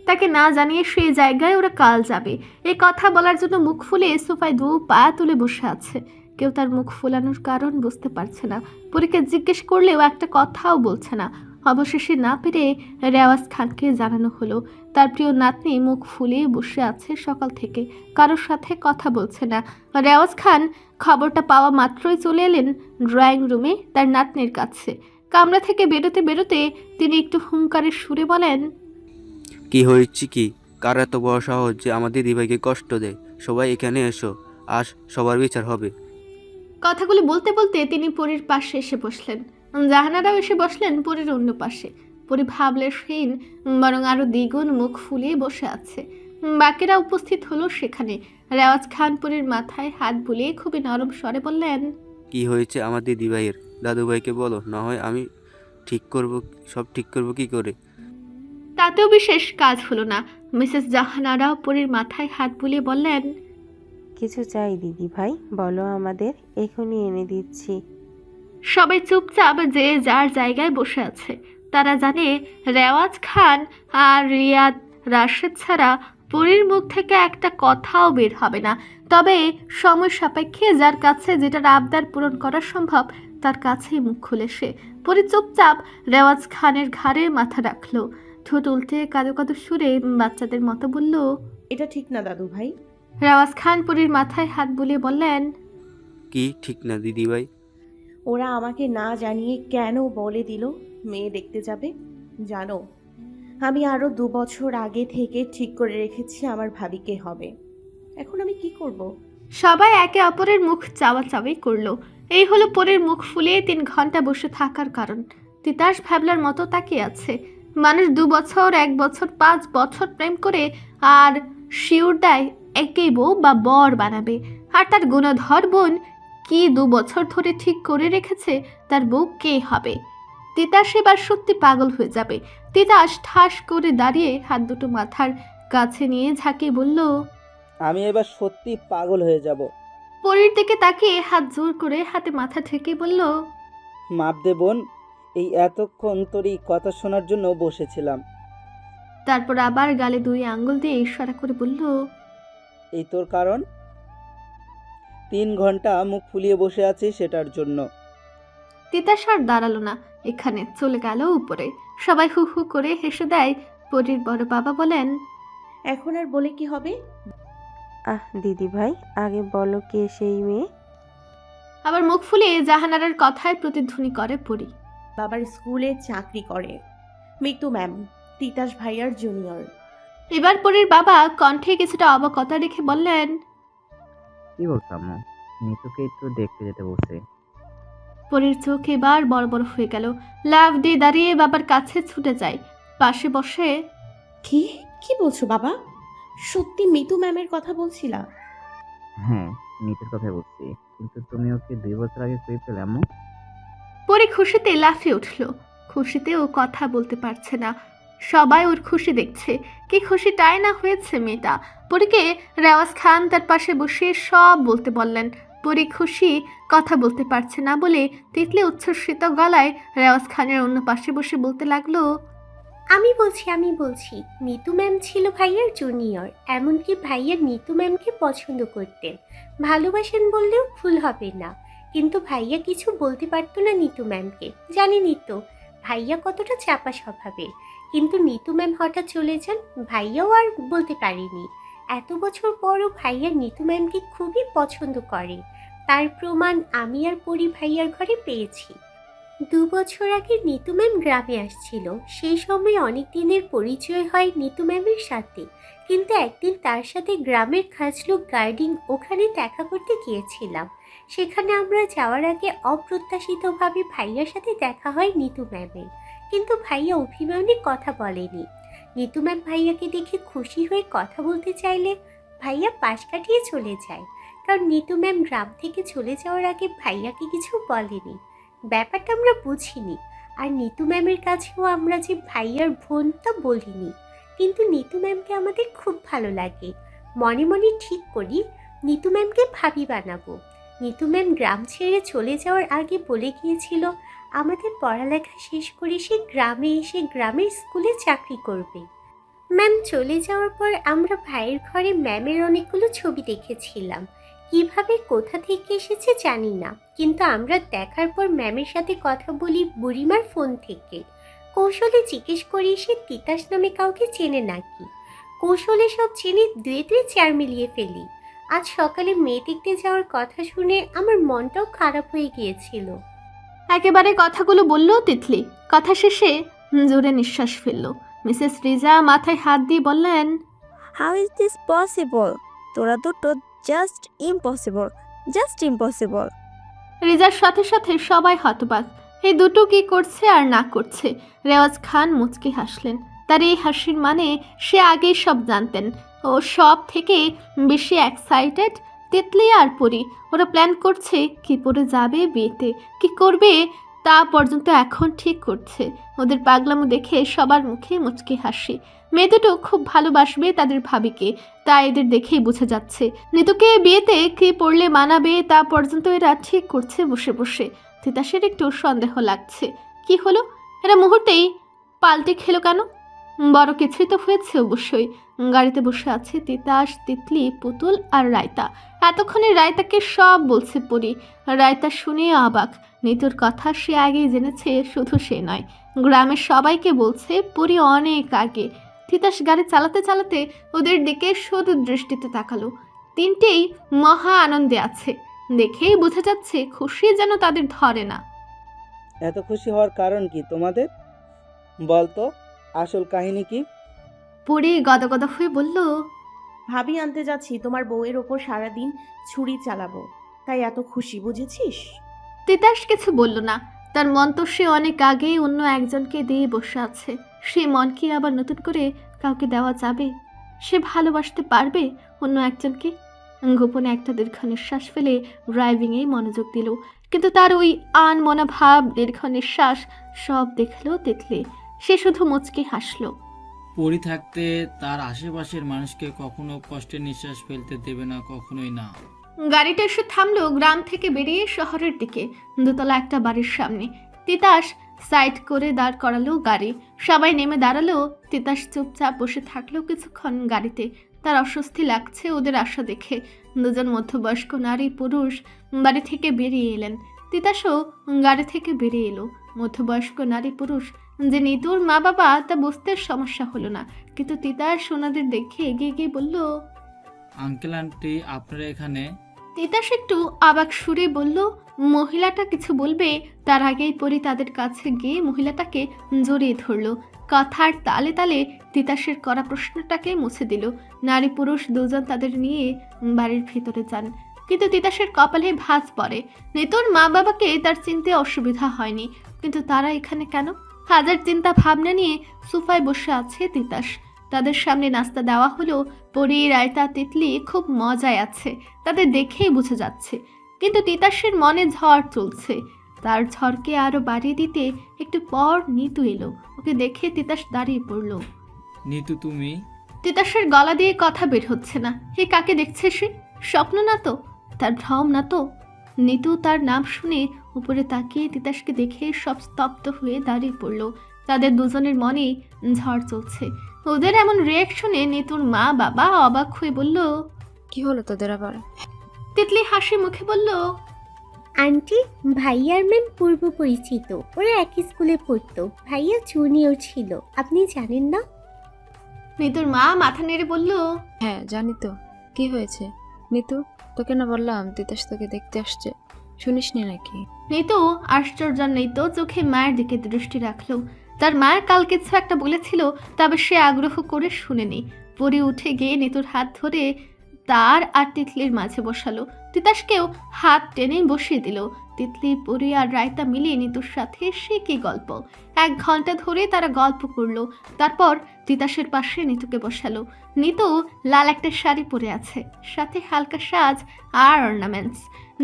তাকে না জানিয়ে সেই জায়গায় ওরা কাল যাবে। এই কথা বলার জন্য মুখ ফুলে সোফায় 2 পা তুলে বসে আছে। কেউ তার মুখ ফুলানোর কারণ বুঝতে পারছে না। পরীকে জিজ্ঞেস করলেও একটা কথাও বলছে না। অবশেষে না পেরে রেওয়াজ খানকে জানানো হলো তার প্রিয় নাতনি মুখ ফুলিয়ে বসে আছে সকাল থেকে, কারোর সাথে কথা বলছে না। রেওয়াজ খান খবরটা পাওয়া মাত্রই চলে এলেন ড্রয়িং রুমে তার নাতনির কাছে। কামরা থেকে বেরোতে বেরোতে তিনি একটু হুঙ্কারের সুরে বলেন,
কি হয়েছে কি? কার এত বড় সাহস যে আমাদের দিদিভাইকে কষ্ট দেয়? সবাই এখানে এসো, আজ সবার বিচার হবে।
কথাগুলো বলতে বলতে তিনি পরীর পাশে এসে বসলেন। জাহানারাও এসে বসলেন পরীর অন্য পাশে। পরী ভাবলেশহীন বরং আরো দ্বিগুণ মুখ ফুলিয়ে বসে আছে। বাকিরা উপস্থিত হলো সেখানে। রেওয়াজ খান পরীর মাথায় হাত বুলিয়ে খুবই নরম স্বরে বললেন,
কি হয়েছে আমার দিদিভাইয়ের? দাদুভাইকে বলো, না হয় আমি সব ঠিক করব কি করে?
তাতেও বিশেষ কাজ হলো না। মিসেস জাহানারাও পরীর মাথায় হাত বুলিয়ে বললেন,
কিছু চাই দিদি ভাই, বলো আমাদের, এখনই এনে দিচ্ছি।
সবাই চুপচাপ যে যার জায়গায় বসে আছে। তারা জানে রেওয়াজ খান আর রিয়াদ রাশেদ ছাড়া পরীর মুখ থেকে একটা কথাও বের হবে না। তবে সময় সাপেক্ষে যার কাছে যেটার আবদার পূরণ করা সম্ভব তার কাছেই মুখ খুলে সে। পরী চুপচাপ রেওয়াজ খানের ঘাড়ে মাথা রাখলো, ঠোঁট উল্টে কাঁদো কাঁদো সুরে বাচ্চাদের মতো বলল,
এটা ঠিক না দাদু ভাই।
রেওয়াজ খান পরীর মাথায় হাত বুলিয়ে বললেন,
কি ঠিক না দিদিভাই?
ওরা আমাকে না জানিয়ে কেন বলে দিল মেয়ে দেখতে যাবে? জানো, আমি আরো 2 বছর আগে থেকে ঠিক করে রেখেছি আমার ভাবিকে হবে। এখন আমি কি করব?
সবাই একে অপরের মুখ চাওয়াচাওয়ি করলো। এই হলো পরীর মুখ ফুলিয়ে 3 ঘন্টা বসে থাকার কারণ। তিতাস ভ্যাবলার মতো তাকিয়ে আছে। মানুষ 2 বছর, 1 বছর, 5 বছর প্রেম করে আর শিউর দেয় একেই বউ বা বর বানাবে। আর তার গুণধর বোন কি 2 বছর ধরে ঠিক করে রেখেছে তার বউ কে হবে। তিতাস এবার সত্যি পাগল হয়ে যাবে। তিতাস ঠাস করে দাঁড়িয়ে হাত দুটো মাথার কাছে নিয়ে ঝাঁকিয়ে বলল,
আমি এবার সত্যি পাগল হয়ে যাব।
পরীর দিকে তাকিয়ে হাত জোর করে হাতে মাথা ঠেকে বলল,
মাপ দে বোন, এই এতক্ষণ তোর এই কথা শোনার জন্য বসেছিলাম।
তারপর আবার গালে 2 আঙ্গুল দিয়ে ইশারা করে বলল,
এই তোর কারণ। 3 ঘন্টা মুখ ফুলিয়ে বসে আছি সেটার জন্য।
তিতাস আর দাঁড়ালো না, এখানে চলে গেল উপরে। সবাই হু হু করে হেসে দেয়। পরীর বড় বাবা বলেন,
এখন আর বলে কি হবে?
দিদি ভাই, আগে বলো কে সেই মেয়ে?
আবার মুখ ফুলিয়ে জাহানারার কথায় প্রতিধ্বনি করে পরী।
বাবার স্কুলে চাকরি করে, মিতু ম্যাম, তিতাস ভাইয়ার জুনিয়র।
এবার পরীর বাবা কণ্ঠে কিছুটা অবাকতা রেখে বললেন,
কি বলছো আম্মু? মিতুকে একটু দেখতে যেতে বলছে।
পরীর চোখ এবার বড় বড় হয়ে গেল। লাফ দিয়ে দাঁড়িয়ে বাবার কাছে ছুটে যায়। পাশে বসে,
কি কি বলছো বাবা? সত্যি মিতু ম্যামের কথা বলছিলা?
হ্যাঁ, মিতুর কথা বলছি। কিন্তু তুমি ওকে 2 বছর আগে কই পেলে আম্মু?
পরী খুশিতে লাফিয়ে উঠল। খুশিতে ও কথা বলতে পারছে না। সবাই ওর খুশি দেখছে। কি খুশিটাই না হয়েছে মেয়েটা। পরীকে রেওয়াজ খান তার পাশে বসে সব বলতে বললেন। পরী খুশি, কথা বলতে পারছে না বলে তিতলি উচ্ছ্বসিত গলায় রেওয়াজ খানের অন্য পাশে বসে বলতে লাগলো,
আমি বলছি নিতু ম্যাম ছিল ভাইয়ার জুনিয়র। এমনকি ভাইয়া নিতু ম্যামকে পছন্দ করতেন, ভালোবাসেন বললেও ভুল হবে না। কিন্তু ভাইয়া কিছু বলতে পারতো না নিতু ম্যামকে। জানেনই তো ভাইয়া কতটা চাপা স্বভাবের। কিন্তু নিতু ম্যাম হঠাৎ চলে যান, ভাইয়াও আর বলতে পারেনি। এত বছর পরও ভাইয়া নিতু ম্যামকে খুবই পছন্দ করে। তার প্রমাণ আমি আর পরি ভাইয়ার ঘরে পেয়েছি। 2 বছর আগে নিতু ম্যাম গ্রামে আসছিল। সেই সময় অনেক দিনের পরিচয় হয় নিতু ম্যামের সাথে। কিন্তু একদিন তার সাথে গ্রামের খাস লোক গার্ডিং ওখানে দেখা করতে গিয়েছিলাম। সেখানে আমরা যাওয়ার আগে অপ্রত্যাশিতভাবে ভাইয়ার সাথে দেখা হয় নিতু ম্যামের। কিন্তু ভাইয়া অভিমানে কথা বলেনি। নিতু ম্যাম ভাইয়াকে দেখে খুশি হয়ে কথা বলতে চাইলে ভাইয়া পাশ কাটিয়ে চলে যায়। কারণ নিতু ম্যাম গ্রাম থেকে চলে যাওয়ার আগে ভাইয়াকে কিছু বলেনি। ব্যাপারটা আমরা বুঝিনি। আর নিতু ম্যামের কাছেও আমরা যে ভাইয়ার বোন তা বলিনি। কিন্তু নিতু ম্যামকে আমাদের খুব ভালো লাগে। মনে মনে ঠিক করি নিতু ম্যামকে ভাবি বানাবো। নিতু ম্যাম গ্রাম ছেড়ে চলে যাওয়ার আগে বলে গিয়েছিল আমাদের পড়ালেখা শেষ করে সে গ্রামে এসে গ্রামের স্কুলে চাকরি করবে। ম্যাম চলে যাওয়ার পর আমরা ভাইয়ের ঘরে ম্যামের অনেকগুলো ছবি দেখেছিলাম। কিভাবে কোথা থেকে এসেছে জানি না, কিন্তু আমরা দেখার পর ম্যামের সাথে কথা বলি বুড়িমার ফোন থেকে। কৌশলে জিজ্ঞেস করি সে তিতাস নামে কাউকে চেনে নাকি। কৌশলে সব চিনি 2 চেয়ার মিলিয়ে ফেলি। আজ সকালে মেয়ে দেখতে যাওয়ার কথা শুনে আমার মনটাও খারাপ হয়ে গিয়েছিল।
একেবারে কথাগুলো বলল তিতলি। কথা শেষে জোরে নিঃশ্বাস ফেলল। মিসেস রিজা মাথায় হাত দিয়ে বললেন,
হাউ ইজ দিস পসিবল? তোরা দুটো জাস্ট ইম্পসিবল।
রিজার সাথে সাথে সবাই হতবাক। এই দুটো কি করছে আর না করছে। রেওয়াজ খান মুচকি হাসলেন। তার এই হাসির মানে সে আগেই সব জানতেন। ও সব থেকে বেশি এক্সাইটেড তিতলি আর পরি। ওরা প্ল্যান করছে কি পরে যাবে বিয়েতে, কি করবে তা পর্যন্ত এখন ঠিক করছে। ওদের পাগলামো দেখে সবার মুখে মুচকি হাসি। মেয়ে দুটো খুব ভালোবাসবে তাদের ভাবিকে, তা এদের দেখেই বোঝা যাচ্ছে। নিতুকে বিয়েতে কি পড়লে মানাবে তা পর্যন্ত এরা ঠিক করছে বসে বসে। তিতাসের একটু সন্দেহ লাগছে। কি হলো, এরা মুহূর্তেই পাল্টে খেলো কেন? বড় কিছুই তো হয়েছে অবশ্যই। গাড়িতে বসে আছে তিতাস, তিতলি, পুতুল আর রায়তা। এতক্ষণে রায়তাকে সব বলছে পরি। রায়তা শুনে অবাক। নিতুর কথা সে আগেই জেনেছে, শুধু সে নয়, গ্রামের সবাইকে বলছে পরি অনেক আগে। তিতাস গাড়ি চালাতে চালাতে ওদের দিকে শুধু দৃষ্টিতে তাকালো। তিনটেই মহা আনন্দে আছে, দেখেই বোঝা যাচ্ছে খুশি যেন তাদের ধরে না।
এত খুশি হওয়ার কারণ কি তোমাদের? বলতো আসল কাহিনী কি?
পরি গদগদ হয়ে বলল,
ভাবি আনতে যাচ্ছি, তোমার বউয়ের ওপর সারাদিন ছুরি চালাবো, তাই এত খুশি, বুঝেছিস?
তিতাস কিছু বলল না। তার মন তো সে অনেক আগেই অন্য একজনকে দিয়ে বসে আছে। সে মন কি আবার নতুন করে কাউকে দেওয়া যাবে? সে ভালোবাসতে পারবে অন্য একজনকে? গোপনে একটা দীর্ঘ নিঃশ্বাস ফেলে ড্রাইভিংয়েই মনোযোগ দিল। কিন্তু তার ওই আনমনা ভাব, দীর্ঘ নিঃশ্বাস সব দেখল তিতলি। সে শুধু মুচকি হাসল।
পরি থাকতে তার আশেপাশের মানুষকে কখনো কষ্টের নিঃশ্বাস ফেলতে দেবে না, কখনোই না।
গাড়িটা এসে থামলো গ্রাম থেকে বেরিয়ে শহরের দিকে, দোতলা একটা বাড়ির সামনে। তিতাস সাইড করে দাঁড় করালো গাড়ি। সবাই নেমে দাঁড়ালো। তিতাস চুপচাপ বসে থাকলো কিছুক্ষণ গাড়িতে। তার অস্বস্তি লাগছে ওদের আসা দেখে। দুজন মধ্যবয়স্ক নারী পুরুষ বাড়ি থেকে বেরিয়ে এলেন। তিতাসও গাড়ি থেকে বেরিয়ে এলো। মধ্যবয়স্ক নারী পুরুষ যে নিতুর মা বাবা তা বুঝতে সমস্যা হলো না, কিন্তু তিতাস ওনাদের দেখে এগিয়ে গিয়ে বলল,
আঙ্কেল আন্টি আপনারা এখানে?
তিতাস একটু অবাক সুরে বলল, মহিলাটা কিছু বলবে তার আগেই পরি তাদের কাছে গিয়ে মহিলাটাকে জড়িয়ে ধরল। কথার তালে তালে তিতাসের করা প্রশ্নটাকে মুছে দিল। নারী পুরুষ দুজন তাদের নিয়ে বাড়ির ভিতরে যান, কিন্তু তিতাসের কপালে ভাঁজ পড়ে। নিতুর মা বাবাকে তার চিনতে অসুবিধা হয়নি, কিন্তু তারা এখানে কেন? হাজার চিন্তা ভাবনা নিয়ে সোফায় বসে আছে তিতাস। তাদের সামনে নাস্তা দেওয়া হলো। পরি, রায়তা, তিতলি খুব মজায় আছে, তাদের দেখেই বোঝা যাচ্ছে। কিন্তু তিতাসের মনে ঝড় চলছে। তার ঝড়কে আরো বাড়িয়ে দিতে একটু পর নিতু এলো। ওকে দেখে তিতাস দাঁড়িয়ে পড়ল।
নিতু তুমি?
তিতাসের গলা দিয়ে কথা বের হচ্ছে না। হে, কাকে দেখছে সে? স্বপ্ন না তো? তার ভ্রম না তো? নিতু তার নাম শুনে উপরে তাকিয়ে তিতাসকে দেখে সব স্তব্ধ হয়ে দাঁড়িয়ে পড়ল। তাদের দুজনের মনে ঝড় চলছে। ওদের এমন রিয়াকশনে নিতুর মা বাবা অবাক হয়ে বলল,
কি হলো তোদের আবার?
তিতলি হাসি মুখে বলল,
আন্টি, ভাইয়ার ম্যাম পূর্ব পরিচিত, ওরা একই স্কুলে পড়তো। ভাইয়া জুনিয়র ছিল, আপনি জানেন না?
নিতুর মা মাথা নেড়ে বলল,
হ্যাঁ জানি তো। কি হয়েছে নিতু? তোকে না বললাম তিতাস তোকে দেখতে আসছে, শুনিসনি নাকি?
নিতু আশ্চর্যান্বিত চোখে মায়ের দিকে দৃষ্টি রাখলো। তার মায়ের কাল কিছু একটা বলেছিল, তবে সে আগ্রহ করে শুনেনি। পরি উঠে গিয়ে নিতুর হাত ধরে তার আর তিতলির মাঝে বসালো। তিতাসকেও হাত টেনে বসিয়ে দিল। তিতলি, পরি আর রায়তা মিলিয়ে নিতুর সাথে সে কি গল্প! 1 ঘন্টা ধরে তারা গল্প করলো। তারপর তিতাসের পাশে নিতুকে বসালো। নিতু লাল একটা শাড়ি পরে আছে, সাথে হালকা সাজ আর অর্নামেন্টস।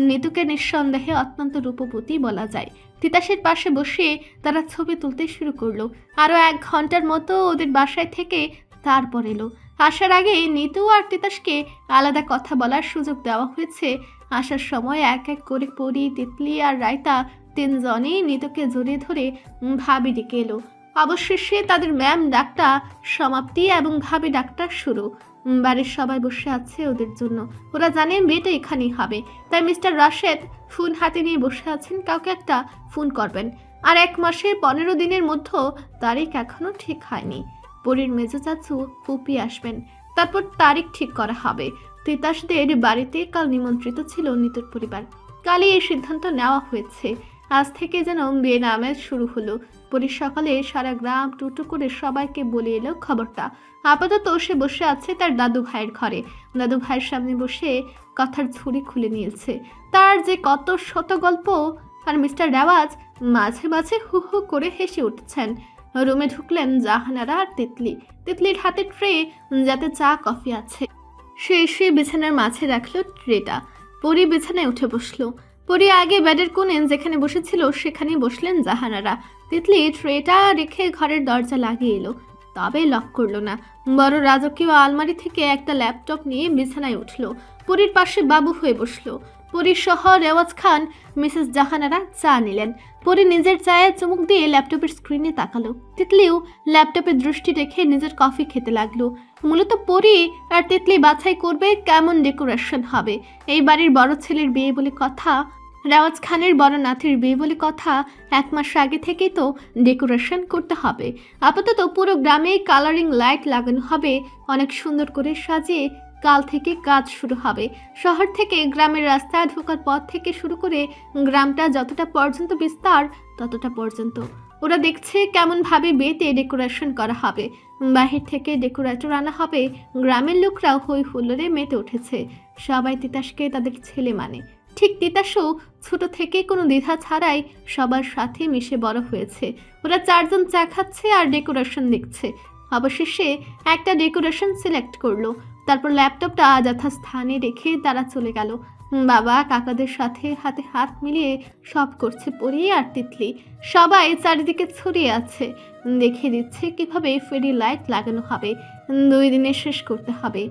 নিতুকে নিঃসন্দেহে অত্যন্ত রূপবতী বলা যায়। তিতাসের পাশে বসে তারা ছবি তুলতে শুরু করলো। আরও 1 ঘন্টার মতো ওদের বাসায় থেকে তারপর এলো। আসার আগে নিতু আর তিতাসকে আলাদা কথা বলার সুযোগ দেওয়া হয়েছে। আসার সময় এক এক করে পরি, তিতলি আর রায়তা 3 জনেই নিতুকে জড়িয়ে ধরে ভাবি ডেকে এলো। অবশেষে তাদের ম্যাম ডাকটা সমাপ্তি এবং ভাবি ডাকটা শুরু। বাড়ির সবাই বসে আছে ওদের জন্য। ওরা জানে বিয়েটা এখানেই হবে, তাই মিস্টার রাশেদ ফোন হাতে নিয়ে বসে আছেন। কাউকে একটা ফোন করবেন। আর 1 মাসের 15 দিনের মধ্যে তারিখ এখনো ঠিক হয়নি। পরীর মেজো চাচু ফুপি আসবেন, তারপর তারিখ ঠিক করা হবে। তিতাসদের বাড়িতে কাল নিমন্ত্রিত ছিল নিতুর পরিবার। কালই এই সিদ্ধান্ত নেওয়া হয়েছে। আজ থেকে যেন বিয়ে নামের শুরু হলো। পরি সকালে সারা গ্রাম টুটু করে সবাইকে বলে এলো খবরটা। আপাতত সে বসে আছে তার দাদু ভাইয়ের ঘরে। দাদু ভাইয়ের সামনে বসে কথার ঝুড়ি খুলে নিয়েছে। তার যে কত শত গল্প। আর মিস্টার রেওয়াজ মাঝে মাঝে হু হু করে হেসে উঠছেন। রুমে ঢুকলেন জাহানারা আর তিতলি। তিতলির হাতে ট্রে, যাতে চা কফি আছে। সে এসে বিছানার মাঝে রাখলো ট্রেটা। পরি বিছানায় উঠে বসলো। পরি আগে বেডের কোণে যেখানে বসেছিল সেখানেই বসলেন জাহানারা। তিতলি ট্রেটা রেখে ঘরের দরজা লাগিয়ে এলো, তবে লক করলো না। বড় রাজকীয় আলমারি থেকে একটা ল্যাপটপ নিয়ে বিছানায় উঠলো। পরির পাশে বাবু হয়ে বসলো। পরী সহ রেওয়াজ খান মিসেস জাহানারা চা নিলেন। পরী নিজের চায়ে চুমুক দিয়ে ল্যাপটপের স্ক্রিনে তাকালো। তিতলিও ল্যাপটপে দৃষ্টি রেখে নিজের কফি খেতে লাগলো। মূলত পরী আর তিতলি বাছাই করবে কেমন ডেকোরেশন হবে। এই বাড়ির বড় ছেলের বিয়ে বলে কথা, রেওয়াজ খানের বড় নাতির বিয়ে বলে কথা। 1 মাস আগে থেকেই তো ডেকোরেশন করতে হবে। আপাতত পুরো গ্রামে কালারিং লাইট লাগানো হবে, অনেক সুন্দর করে সাজিয়ে কাল থেকে কাজ শুরু হবে। শহর থেকে গ্রামের রাস্তায় ঢোকার পথ থেকে শুরু করে গ্রামটা যতটা পর্যন্ত বিস্তার ততটা পর্যন্ত ওরা দেখছে কেমনভাবে বিয়েতে ডেকোরেশন করা হবে। বাহির থেকে ডেকোরেটর আনা হবে। গ্রামের লোকরাও হই হুল্লোড়ে মেতে উঠেছে। সবাই তিতাসকে তাদের ছেলে মানে। ঠিক তিতাসও ছোট থেকে কোনো দ্বিধা ছাড়াই সবার সাথে মিশে বড় হয়েছে। ওরা 4 জন চা খাচ্ছে আর ডেকোরেশন দেখছে। অবশেষে একটা ডেকোরেশন সিলেক্ট করলো। তারপর ল্যাপটপটা যথাস্থানে রেখে তারা চলে গেল। বাবা কাকাদের সাথে হাতে হাত মিলিয়ে সব করছে পরী আর তিতলি। সবাই চারিদিকে ছড়িয়ে আছে, দেখিয়ে দিচ্ছে কিভাবে ফেরি লাইট লাগানো হবে। 2 দিনে শেষ করতে হবে।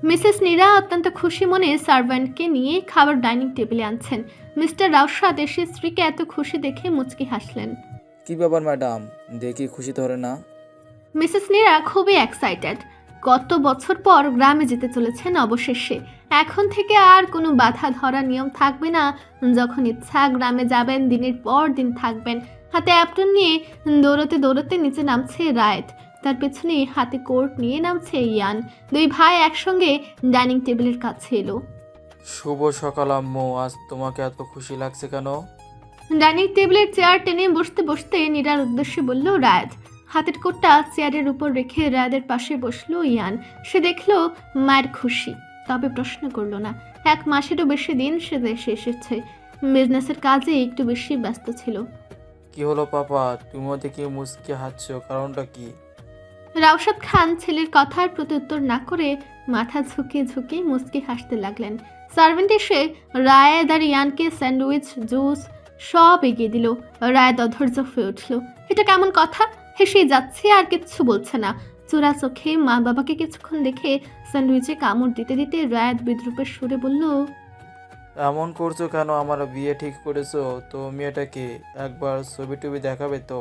মিসেস নীরা অত্যন্ত খুশি মনে সার্ভেন্টকে নিয়ে খাবার ডাইনিং টেবিলে আনছেন। মিস্টার রাউসাদ এসে স্ত্রীকে এত খুশি দেখে মুচকি হাসলেন।
কি ব্যাপার ম্যাডাম, দেখি খুশি ধরে না?
মিসেস নীরা খুবই এক্সাইটেড। কত বছর পর গ্রামে যেতে চলেছেন অবশেষে। এখন থেকে আর কোনো বাধা ধরা নিয়ম থাকবে না। যখন ইচ্ছা গ্রামে যাবেন, দিনের পর দিন থাকবেন। হাতে অ্যাপ্রন নিয়ে দৌড়তে দৌড়তে নিচে নামছে রায়েত, তার পেছনে হাতে কোর্ট নিয়ে নামছে ইয়ান। 2 ভাই একসঙ্গে ডাইনিং টেবিলের কাছে এলো।
শুভ সকাল আম্মু, আজ তোমাকে এত খুশি লাগছে কেন?
ডাইনিং টেবিলের চেয়ার টেনে বসতে বসতে নীরার উদ্দেশ্যে বলল রায়েত। হাতের কোটটা চেয়ারের উপর রেখে রায়েদের পাশে বসলো ইয়ান। সে দেখলো মায়ের খুশি, তবে প্রশ্ন করলো না। 1 মাসেরও বেশি দিন সে দেশে এসেছে। বিজনেসের কাজে একটু বেশি ব্যস্ত ছিল।
কি হলো পাপা, তুমিও দেখি মুচকি হাসছো, কারণটা কি?
রাউসাদ খান ছেলের কথার প্রত্যুত্তর না করে মাথা ঝুঁকিয়ে ঝুঁকিয়ে মুচকি হাসতে লাগলেন। সার্ভেন্ট এসে রায়েদ আর ইয়ানকে স্যান্ডউইচ, জুস সব এগিয়ে দিল। রায়েদ অধৈর্য হয়ে উঠল। এটা কেমন কথা? হেসে যাচ্ছে আর কিচ্ছু বলছে না। চোরা চোখে মা বাবাকে কিছুক্ষণ দেখে স্যান্ডউইচে কামড় দিতে দিতে রায়েদ বিদ্রুপের সুরে বলল,
এমন করছো কেন? আমার বিয়ে ঠিক করেছো তো মেয়েটাকে একবার ছবি টবি দেখাবে তো?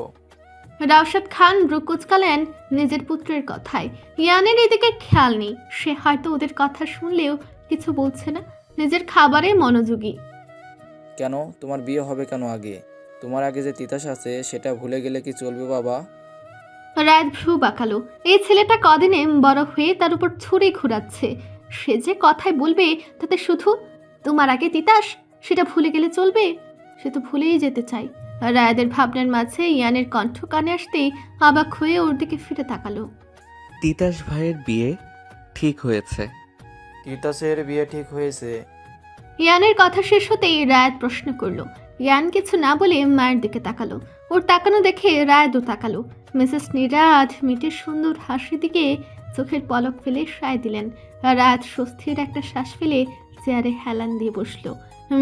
রাউসাদ খান ব্রু কুচকালেন নিজের পুত্রের কথায়। ইয়ানের এদিকে খেয়াল নেই। সে হয়তো ওদের কথা শুনলেও কিছু বলছে না, নিজের খাবারে মনোযোগী।
কেন তোমার বিয়ে হবে কেন আগে? তোমার আগে যে তিতাস আছে সেটা ভুলে গেলে কি চলবে বাবা?
রাত ভ্রু বাঁকালো। এই ছেলেটা কদিনে বড় হয়ে তার উপর ছুরি ঘুরাচ্ছে। সে যে কথায় বলবে তাতে শুধু তোমার আগে তিতাস সেটা ভুলে গেলে চলবে? সে তো ভুলেই যেতে চায়। রায়াদের ভাবনার মাঝে ইয়ানের কণ্ঠ কানে আসতেই অবাক হয়ে ওর দিকে ফিরে তাকালো।
তিতাস ভাইয়ের বিয়ে ঠিক হয়েছে।
তিতাসের বিয়ে ঠিক হয়েছে?
ইয়ানের কথা শেষ হতেই রায়াত প্রশ্ন করলো। ইয়ান কিছু না বলে মায়ের দিকে তাকালো। ওর তাকানো দেখে রায়াতও তাকালো। মিসেস নীরাজ মিটের সুন্দর হাসি দিকে চোখের পলক ফেলে সায় দিলেন। রায়াত স্বস্তির একটা শ্বাস ফেলে চেয়ারে হেলান দিয়ে বসলো।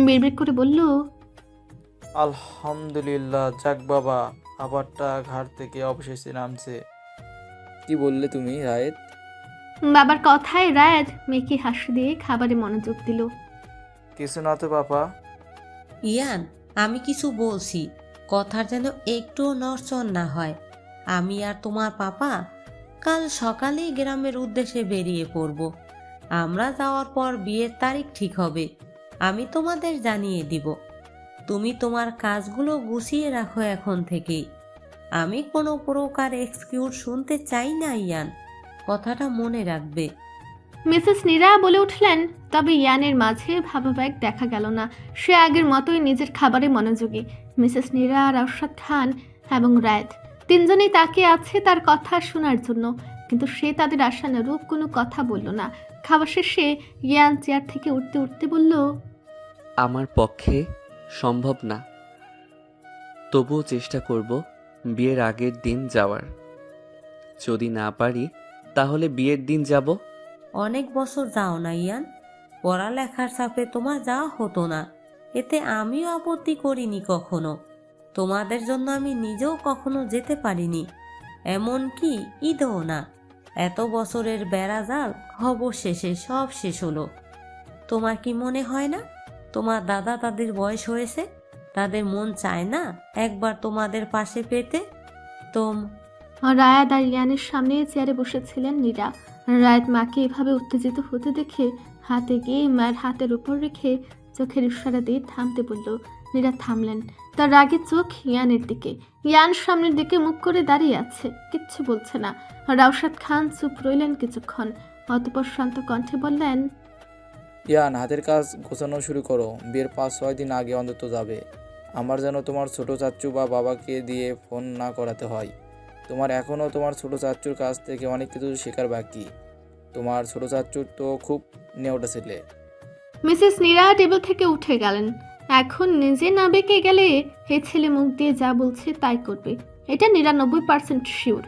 বিড়বিড় করে বলল,
আলহামদুলিল্লাহ, যাক বাবা, আবারটা ঘাট থেকে অবশেষে নামছে। কি বললে তুমি রায়েত?
বাবার কথায় রায়াত মেকি হাসি দিয়ে খাবারে মনোযোগ দিল।
কিছু না তো পাপা।
ইয়ান, আমি কিছু বলছি, কথার যেন একটুও নড়চড় না হয়। আমি আর তোমার পাপা কাল সকালেই গ্রামের উদ্দেশ্যে বেরিয়ে পড়ব। আমরা যাওয়ার পর বিয়ের তারিখ ঠিক হবে, আমি তোমাদের জানিয়ে দিব। তুমি তোমার কাজগুলো গুছিয়ে রাখো এখন থেকেই। আমি কোনো প্রকার এক্সকিউজ শুনতে চাই না ইয়ান, কথাটা মনে রাখবে।
মিসেস নীরা বলে উঠলেন। তবে ইয়ানের মাঝে ভাবাবেগ দেখা গেল না। সে আগের মতোই নিজের খাবারে মনোযোগী। মিসেস নীরা, রাউসাদ খান এবং রায়েত 3 জনেই তাকিয়ে আছে তার কথা শোনার জন্য, কিন্তু সে তাদের আশানুরূপ কোনো কথা বলল না। খাবার শেষে ইয়ান চেয়ার থেকে উঠতে উঠতে বলল,
আমার পক্ষে সম্ভব না, তবুও চেষ্টা করব বিয়ের আগের দিন যাওয়ার। যদি না পারি তাহলে বিয়ের দিন যাব।
অনেক বছর যাও না ইয়ান, পড়ালেখার চাপে তোমার যাওয়া হতো না, এতে আমিও আপত্তি করিনি কখনো। তোমাদের জন্য আমি নিজেও কখনো যেতে পারিনি, এমনকি ঈদও না। এত বছরের বেড়াজাল অবশেষে সব শেষ হলো। তোমার কি মনে হয় না তোমার দাদা তাদের বয়স হয়েছে, তাদের মন চায় না একবার তোমাদের পাশে পেতে?
রায়াত আর ইয়ানের সামনে চেয়ারে বসেছিলেন নীরা। রায়াত মাকে এভাবে উত্তেজিত হতে দেখে হাতে গিয়ে মায়ের হাতের উপর রেখে চোখের ইশারা দিয়ে থামতে বলল। নীরা থামলেন। তার রাগে চোখ ইয়ানের দিকে। ইয়ান সামনের দিকে মুখ করে দাঁড়িয়ে আছে, কিচ্ছু বলছে না। রাউসাদ খান চুপ রইলেন কিছুক্ষণ, অতঃপর শান্ত কণ্ঠে বললেন,
ইয়ান, হাতের কাজ গোছানো শুরু করো। বিয়ের 5-6 দিন আগে অন্তত যাবে। আমার যেন তোমার ছোট চাচ্চু বা বাবাকে দিয়ে ফোন না করাতে হয়। তোমার এখনও তোমার ছোট চাচ্চুর কাছ থেকে অনেক কিছু শেখার বাকি। তোমার ছোট চাচ্চুর তো খুব নেওটা ছেলে।
মিসেস নীরা টেবিল থেকে উঠে গেলেন। এখন নিজে না বেঁকে গেলে এই ছেলে মুখ দিয়ে যা বলছে তাই করবে, এটা 99% শিওর।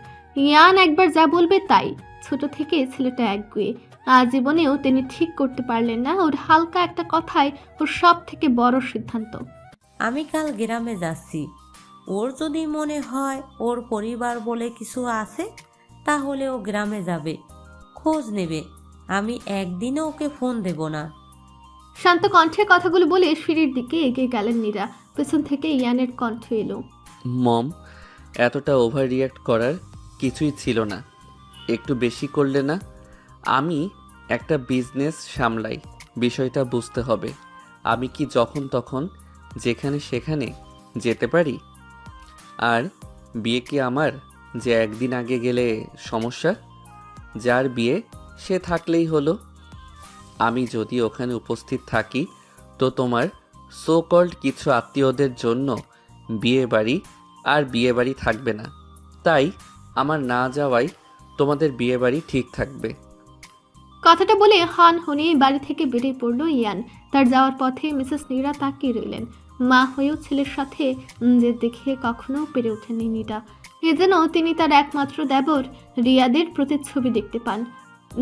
ইয়ান একবার যা বলবে তাই। ছোট থেকে ছেলেটা একগুঁয়ে, আজীবনেও তিনি ঠিক করতে পারলেন না ওর হালকা একটা কথায় ওর সব থেকে বড় সিদ্ধান্ত।
আমি কাল গ্রামে যাচ্ছি, ওর যদি মনে হয় ওর পরিবার বলে কিছু আছে তাহলে ও গ্রামে যাবে, খোঁজ নেবে। আমি একদিনও ওকে ফোন দেব না।
শান্ত কণ্ঠে কথাগুলো বলে সিঁড়ির দিকে এগিয়ে গেলেন নীরা। পেছন থেকে ইয়ানের কণ্ঠ এলো,
মম, এতটা ওভার রিয়্যাক্ট করার কিছুই ছিল না, একটু বেশি করলে না? আমি একটা বিজনেস সামলাই, বিষয়টা বুঝতে হবে। আমি কি যখন তখন যেখানে সেখানে যেতে পারি? আর বিয়ে কি আমার যে একদিন আগে গেলে সমস্যা? যার বিয়ে সে থাকলেই হলো। আমি যদি ওখানে উপস্থিত থাকি তো তোমার সো কল্ড কিছু আত্মীয়দের জন্য বিয়ে বাড়ি থাকবে না। তাই আমার না যাওয়াই তোমাদের বিয়ে বাড়ি ঠিক থাকবে।
কথাটা বলে হান হনে বাড়ি থেকে বেরিয়ে পড়ল ইয়ান। তার যাওয়ার পথে মিসেস নীরা তাকিয়ে রইলেন। মা হয়েও ছেলের সাথে যে দেখে কখনো পেরে ওঠেনি নীরা। এ যেন তিনি তার একমাত্র দেবর রিয়াদের প্রতিচ্ছবি দেখতে পান।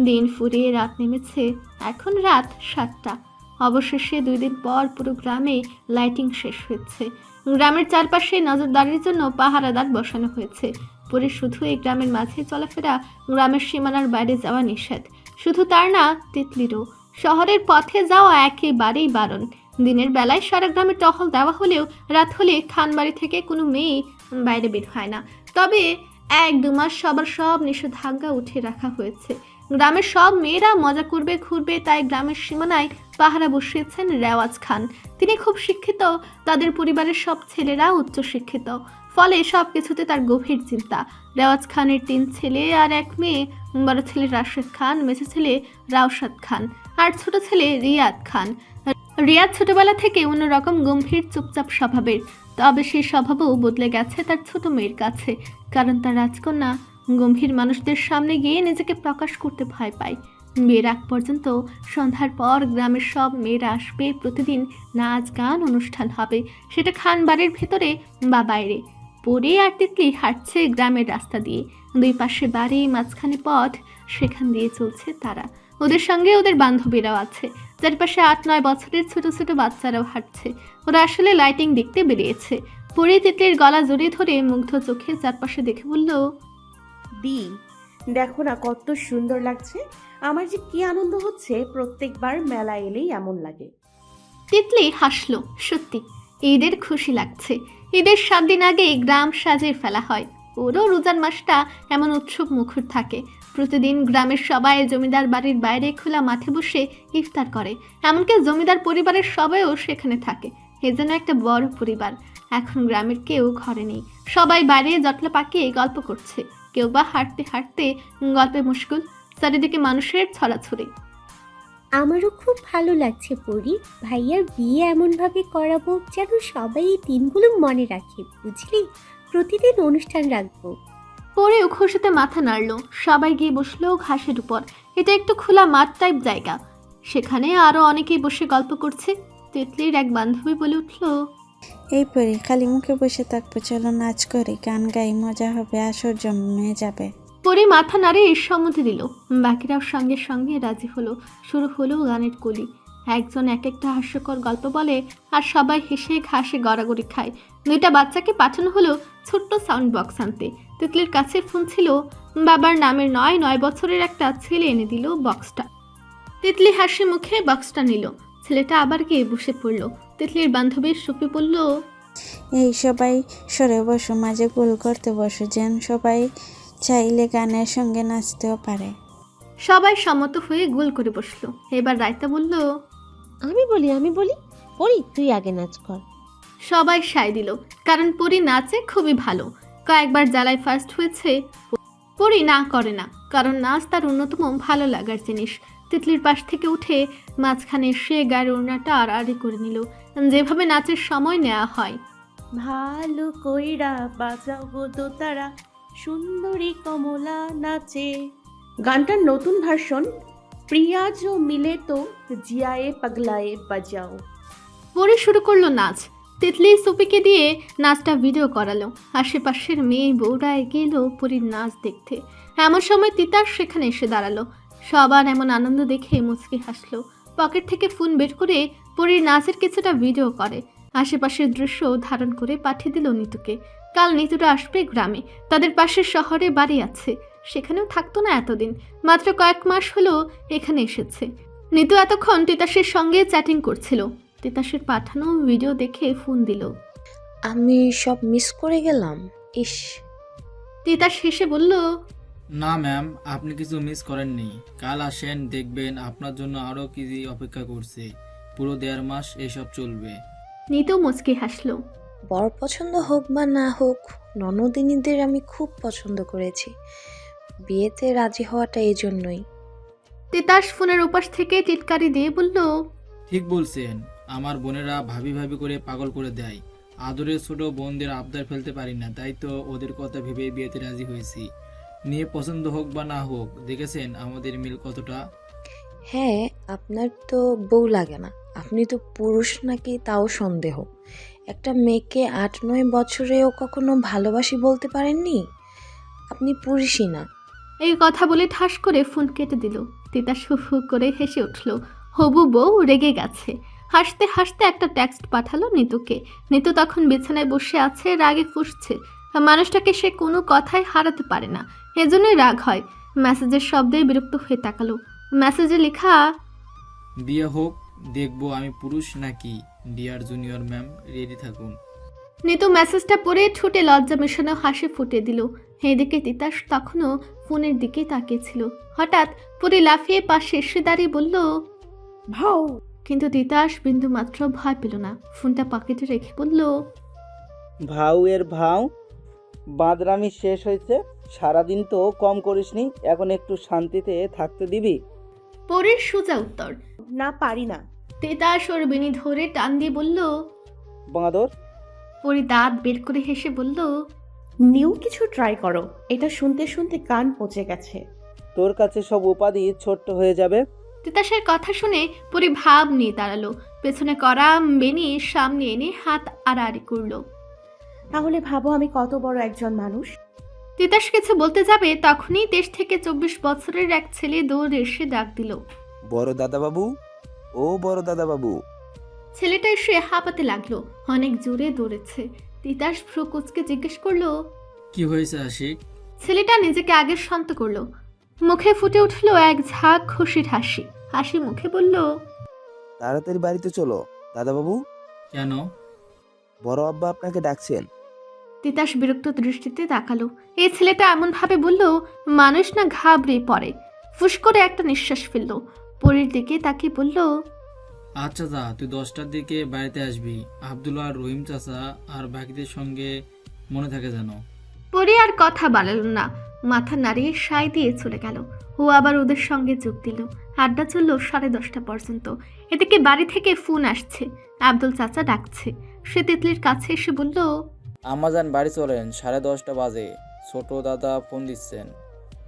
দিন ফুরিয়ে রাত নেমেছে, এখন রাত 7টা। অবশেষে 2 দিন পর পুরো গ্রামে লাইটিং শেষ হয়েছে। গ্রামের চারপাশে নজরদারির জন্য পাহারাদার বসানো হয়েছে। পরে শুধু এই গ্রামের মাঝে চলাফেরা, গ্রামের সীমানার বাইরে যাওয়া নিষেধ। শুধু তার না, তিতলিরও শহরের পথে যাওয়া একেবারেই বারণ। দিনের বেলায় সারা গ্রামে টহল দেওয়া হলেও রাত হলে খানবাড়ি থেকে কোনো মেয়ে বাইরে বের হয় না। তবে 1-2 মাস সবার সব নিষেধাজ্ঞা উঠে রাখা হয়েছে। গ্রামের সব মেয়েরা মজা করবে, ঘুরবে, তাই গ্রামের সীমানায় পাহারা বসিয়েছেন রেওয়াজ খান। তিনি খুব শিক্ষিত, তাদের পরিবারের সব ছেলেরা উচ্চ শিক্ষিত, ফলে সব কিছুতে তার গভীর চিন্তা। রেওয়াজ খানের 3 ছেলে আর 1 মেয়ে। বড় ছেলে রাশেদ খান, মেজো ছেলে রাউসাদ খান আর ছোট ছেলে রিয়াদ খান। রিয়াদ ছোটবেলা থেকে অন্যরকম গম্ভীর চুপচাপ স্বভাবের, তবে সেই স্বভাবও বদলে গেছে তার ছোট মেয়ের কাছে। কারণ তার রাজকন্যা গম্ভীর মানুষদের সামনে গিয়ে নিজেকে প্রকাশ করতে ভয় পায়। বিয়ের আগ পর্যন্ত সন্ধ্যার পর গ্রামের সব মেয়েরা আসবে, প্রতিদিন নাচ গান অনুষ্ঠান হবে, সেটা খান বাড়ির ভেতরে বা বাইরে। পরে আর তিতলি হাঁটছে গ্রামের রাস্তা দিয়ে, 2 পাশে বাড়ি, মাঝখানে পথ, সেখান দিয়ে চলছে তারা। ওদের সঙ্গে ওদের বান্ধবীরাও আছে, চারপাশে 8-9 বছরের ছোট ছোট বাচ্চারাও হাঁটছে। ওরা আসলে লাইটিং দেখতে বেরিয়েছে। পরে তিতলির গলা জড়িয়ে ধরে মুগ্ধ চোখে চারপাশে দেখে বলল,
দি, দেখো না কত সুন্দর লাগছে। আমার যে কি আনন্দ হচ্ছে, প্রত্যেকবার মেলা এলেই এমন লাগে।
তিতলি হাসলো। সত্যি ঈদের খুশি লাগছে। ঈদের 7 দিন আগে গ্রাম সাজিয়ে ফেলা হয়। পুরো রোজার মাসটা এমন উৎসব মুখর থাকে। প্রতিদিন গ্রামের সবাই জমিদার বাড়ির বাইরে খোলা মাঠে বসে ইফতার করে। এমনকি জমিদার পরিবারের সবাইও সেখানে থাকে। এ যেন একটা বড় পরিবার। এখন গ্রামের কেউ ঘরে নেই, সবাই বাইরে জটলা পাকিয়ে গল্প করছে, কেউ বা হাঁটতে হাঁটতে গল্পে মুশগুল। চারিদিকে মানুষের ছড়াছড়ি।
আমারও খুব ভালো লাগছে পরি। ভাইয়ার বিয়ে এমনভাবে করাবো যেন সবাই এই দিনগুলো মনে রাখে, বুঝলি? প্রতিদিন অনুষ্ঠান রাখবো।
পরেও খুশিতে মাথা নাড়ল। সবাই গিয়ে বসলো ঘাসের উপর। এটা একটু খোলা মাঠ টাইপ জায়গা, সেখানে আরো অনেকেই বসে গল্প করছে। তিতলির এক বান্ধবী বলে উঠল,
এই পরি খালি মুখে বসে থাকবো, চলো নাচ করি, গান গাই, মজা হবে, আসর জমে যাবে।
পরে মাথা নাড়ে সম্মতি দিল। বাকিরাও সঙ্গে সঙ্গে রাজি হলো। শুরু হলো গানের কলি। একজন এক একটা হাস্যকর গল্প বলে আর সবাই হেসে ঘাসে গড়াগড়ি খায়। 2টা বাচ্চাকে পাঠানো হলো ছোট্ট সাউন্ড বক্স আনতে। তিতলির কাছে ফোন ছিল, বাবার নামের 9 বছরের একটা ছেলে এনে দিল বক্সটা। তিতলি হাসি মুখে বক্সটা নিল। ছেলেটা আবার গিয়ে বসে পড়ল। তিতলির বান্ধবী সুপি বলল,
এই সবাই সরে বসো, মাঝে গোল করতে বসো, যেন সবাই চাইলে গানের সঙ্গে নাচতেও পারে।
সবাই সম্মত হয়ে গোল করে বসলো। এবার রায়তা বলল,
আমি বলি পরি তুই আগে নাচ কর।
সবাই সায় দিল, কারণ পরি নাচে খুবই ভালো। কয়েকবার জ্বালায় ফার্স্ট হয়েছে। পরি না করে না, কারণ নাচ তার অন্যতম ভালো লাগার জিনিস। তিতলির পাশ থেকে উঠে মাঝখানে সে গায়ের ওড়নাটা আড়াআড়ি করে নিল, যেভাবে নাচের সময় নেওয়া হয়।
ভালো কইরা বাজাও গো দোতারা, সুন্দরী কমলা নাচে। গানটার নতুন ভার্সন প্রিয়া জো মিলে তো জিয়ায়ে পাগলায়ে বাজাও।
পরে শুরু করলো নাচ। তিতলি সুপিকে দিয়ে নাচটা ভিডিও করালো। আশেপাশের মেয়ে বউরা এগিয়ে এলো পরীর নাচ দেখতে। এমন সময় তিতাস সেখানে এসে দাঁড়ালো। সবার এমন আনন্দ দেখে মুচকি হাসলো। পকেট থেকে ফোন বের করে পরীর নাচের কিছুটা ভিডিও করে। আশেপাশের দৃশ্য ধারণ করে পাঠিয়ে দিল নিতুকে। কাল নিতুরা আসবে গ্রামে, তাদের পাশের শহরে বাড়ি আছে, সেখানেও থাকতো না এতদিন, মাত্র কয়েক মাস হলো এখানে এসেছে। নিতু এতক্ষণ তিতাসের সঙ্গে চ্যাটিং করছিল। তিতাসের পাঠানো ভিডিও দেখে ফোন দিল।
আমি সব মিস করে গেলাম, ইস।
তিতাস হেসে বলল,
না ম্যাম, আপনি কিছু মিস করেননি। কাল আসেন, দেখবেন আপনার জন্য আরও কি অপেক্ষা করছে। পুরো 1.5 মাস এসব চলবে।
নিতু মুচকি হাসলো।
বর পছন্দ হোক বা না হোক, ননদিনীদের আমি খুব পছন্দ করেছি। বিয়েতে রাজি হওয়াটা এই জন্যই।
তিতাস ফোনের ওপাশ থেকে টিটকারি দিয়ে বলল,
ঠিক বলছেন, আমার বোনেরা ভাবি ভাবি করে পাগল করে দেয়। আদরের ছোট বোনদের আবদার ফেলতে পারি না, তাই তো ওদের কথা ভেবেই বিয়েতে রাজি হয়েছি। নিয়ে পছন্দ হোক বা না হোক, দেখেছেন আমাদের মিল কতটা।
হ্যাঁ, আপনার তো বউ লাগে না, আপনি তো পুরুষ নাকি তাও সন্দেহ। একটা মেয়েকে 8-9 বছরেও কখনো ভালোবাসি বলতে পারেননি, আপনি পুরুষই না।
এই কথা বলে ঠাস করে ফোন কেটে দিল। তিতাস হু হু করে হেসে উঠল। হবু বউ রেগে গেছে। হাসতে হাসতে একটা টেক্সট পাঠালো নিতুকে। নিতু তখন বিছানায় বসে আছে, রাগে ফুঁসছে। মানুষটাকে সে কোনো কথায় হারাতে পারে না, এজন্যই রাগ হয়। মেসেজের শব্দে বিরক্ত হয়ে তাকালো। মেসেজে লেখা,
বিয়ে হোক, দেখবো আমি পুরুষ নাকি। ডিয়ার জুনিয়র ম্যাম, রেডি থাকুন।
নিতু মেসেজটা পড়ে ঠোঁটে লজ্জা মেশানো হাসি ফুটে দিল। এদিকে তিতাস তখনও ফোনের দিকে তাকিয়েছিল। হঠাৎ পুরি লাফিয়ে পাশে এসে দাঁড়িয়ে বলল,
ভাও।
কিন্তু তিতাস বিন্দু মাত্র ভয় পেল না। ফোনটা পকেটে রেখে বলল,
ভাউ এর ভাও, বাদরামি শেষ হয়েছে। সারাদিন তো কম করিসনি, এখন একটু শান্তিতে থাকতে দিবি।
পরের সোজা উত্তর,
না পারি না।
তিতাস ওর বেনি ধরে টান দিয়ে বলল,
বাঁদর।
পরি দাঁত বের করে হেসে বলল,
নিউ কিছু ট্রাই করো, এটা শুনতে শুনতে কান পচে গেছে।
তোর কাছে সব উপাধি ছোট্ট হয়ে যাবে।
তিতাসের কথা শুনে পরি ভাব নিয়ে দাঁড়ালো। পেছনে করা বেনি সামনে এনে হাত আড়াআড়ি করলো।
তাহলে ভাবো আমি কত বড় একজন মানুষ।
তিতাস কিছু বলতে যাবে, তখনই দেশ থেকে 24 বছরের এক ছেলে দৌড়ে এসে ডাক দিল,
বড় দাদা বাবু, ও বড় দাদা বাবু।
ছেলেটা এসে হাঁপাতে লাগলো, অনেক জোরে দৌড়েছে। তিতাস ভ্রু কুঁচকে জিজ্ঞেস করলো,
কি হয়েছে আশিক?
ছেলেটা নিজেকে আগে শান্ত করলো। মুখে ফুটে উঠলো এক ঝাঁক খুশির হাসি। হাসি মুখে বলল,
তাড়াতাড়ি বাড়িতে চলো দাদা বাবু।
কেন?
বড় আব্বা আপনাকে ডাকছেন।
তিতাস বিরক্ত দৃষ্টিতে তাকালো। এই ছেলেটা এমন ভাবে বলল, মানুষ না ঘাবড়ে পড়ে। ফুস করে একটা নিঃশ্বাস ফেললো। পরীর দিকে তাকিয়ে বলল,
আচ্ছা যা, তুই 10টার দিকে বাড়িতে আসবি। আব্দুল্লাহ আর রহিম চাচা আর বাকিদের সঙ্গে মনে থাকে যেন।
পরি আর কথা বাড়ালো না, মাথা নাড়িয়ে সায় দিয়ে চলে গেল। ও আবার ওদের সঙ্গে যোগ দিল। আড্ডা চলল 10:30 পর্যন্ত। এদিকে বাড়ি থেকে ফোন আসছে, আব্দুল চাচা ডাকছে। সে তিতলির কাছে এসে বলল,
আমাজান বাড়ি চলেন, 10:30 বাজে। ছোট দাদা ফোন দিচ্ছেন।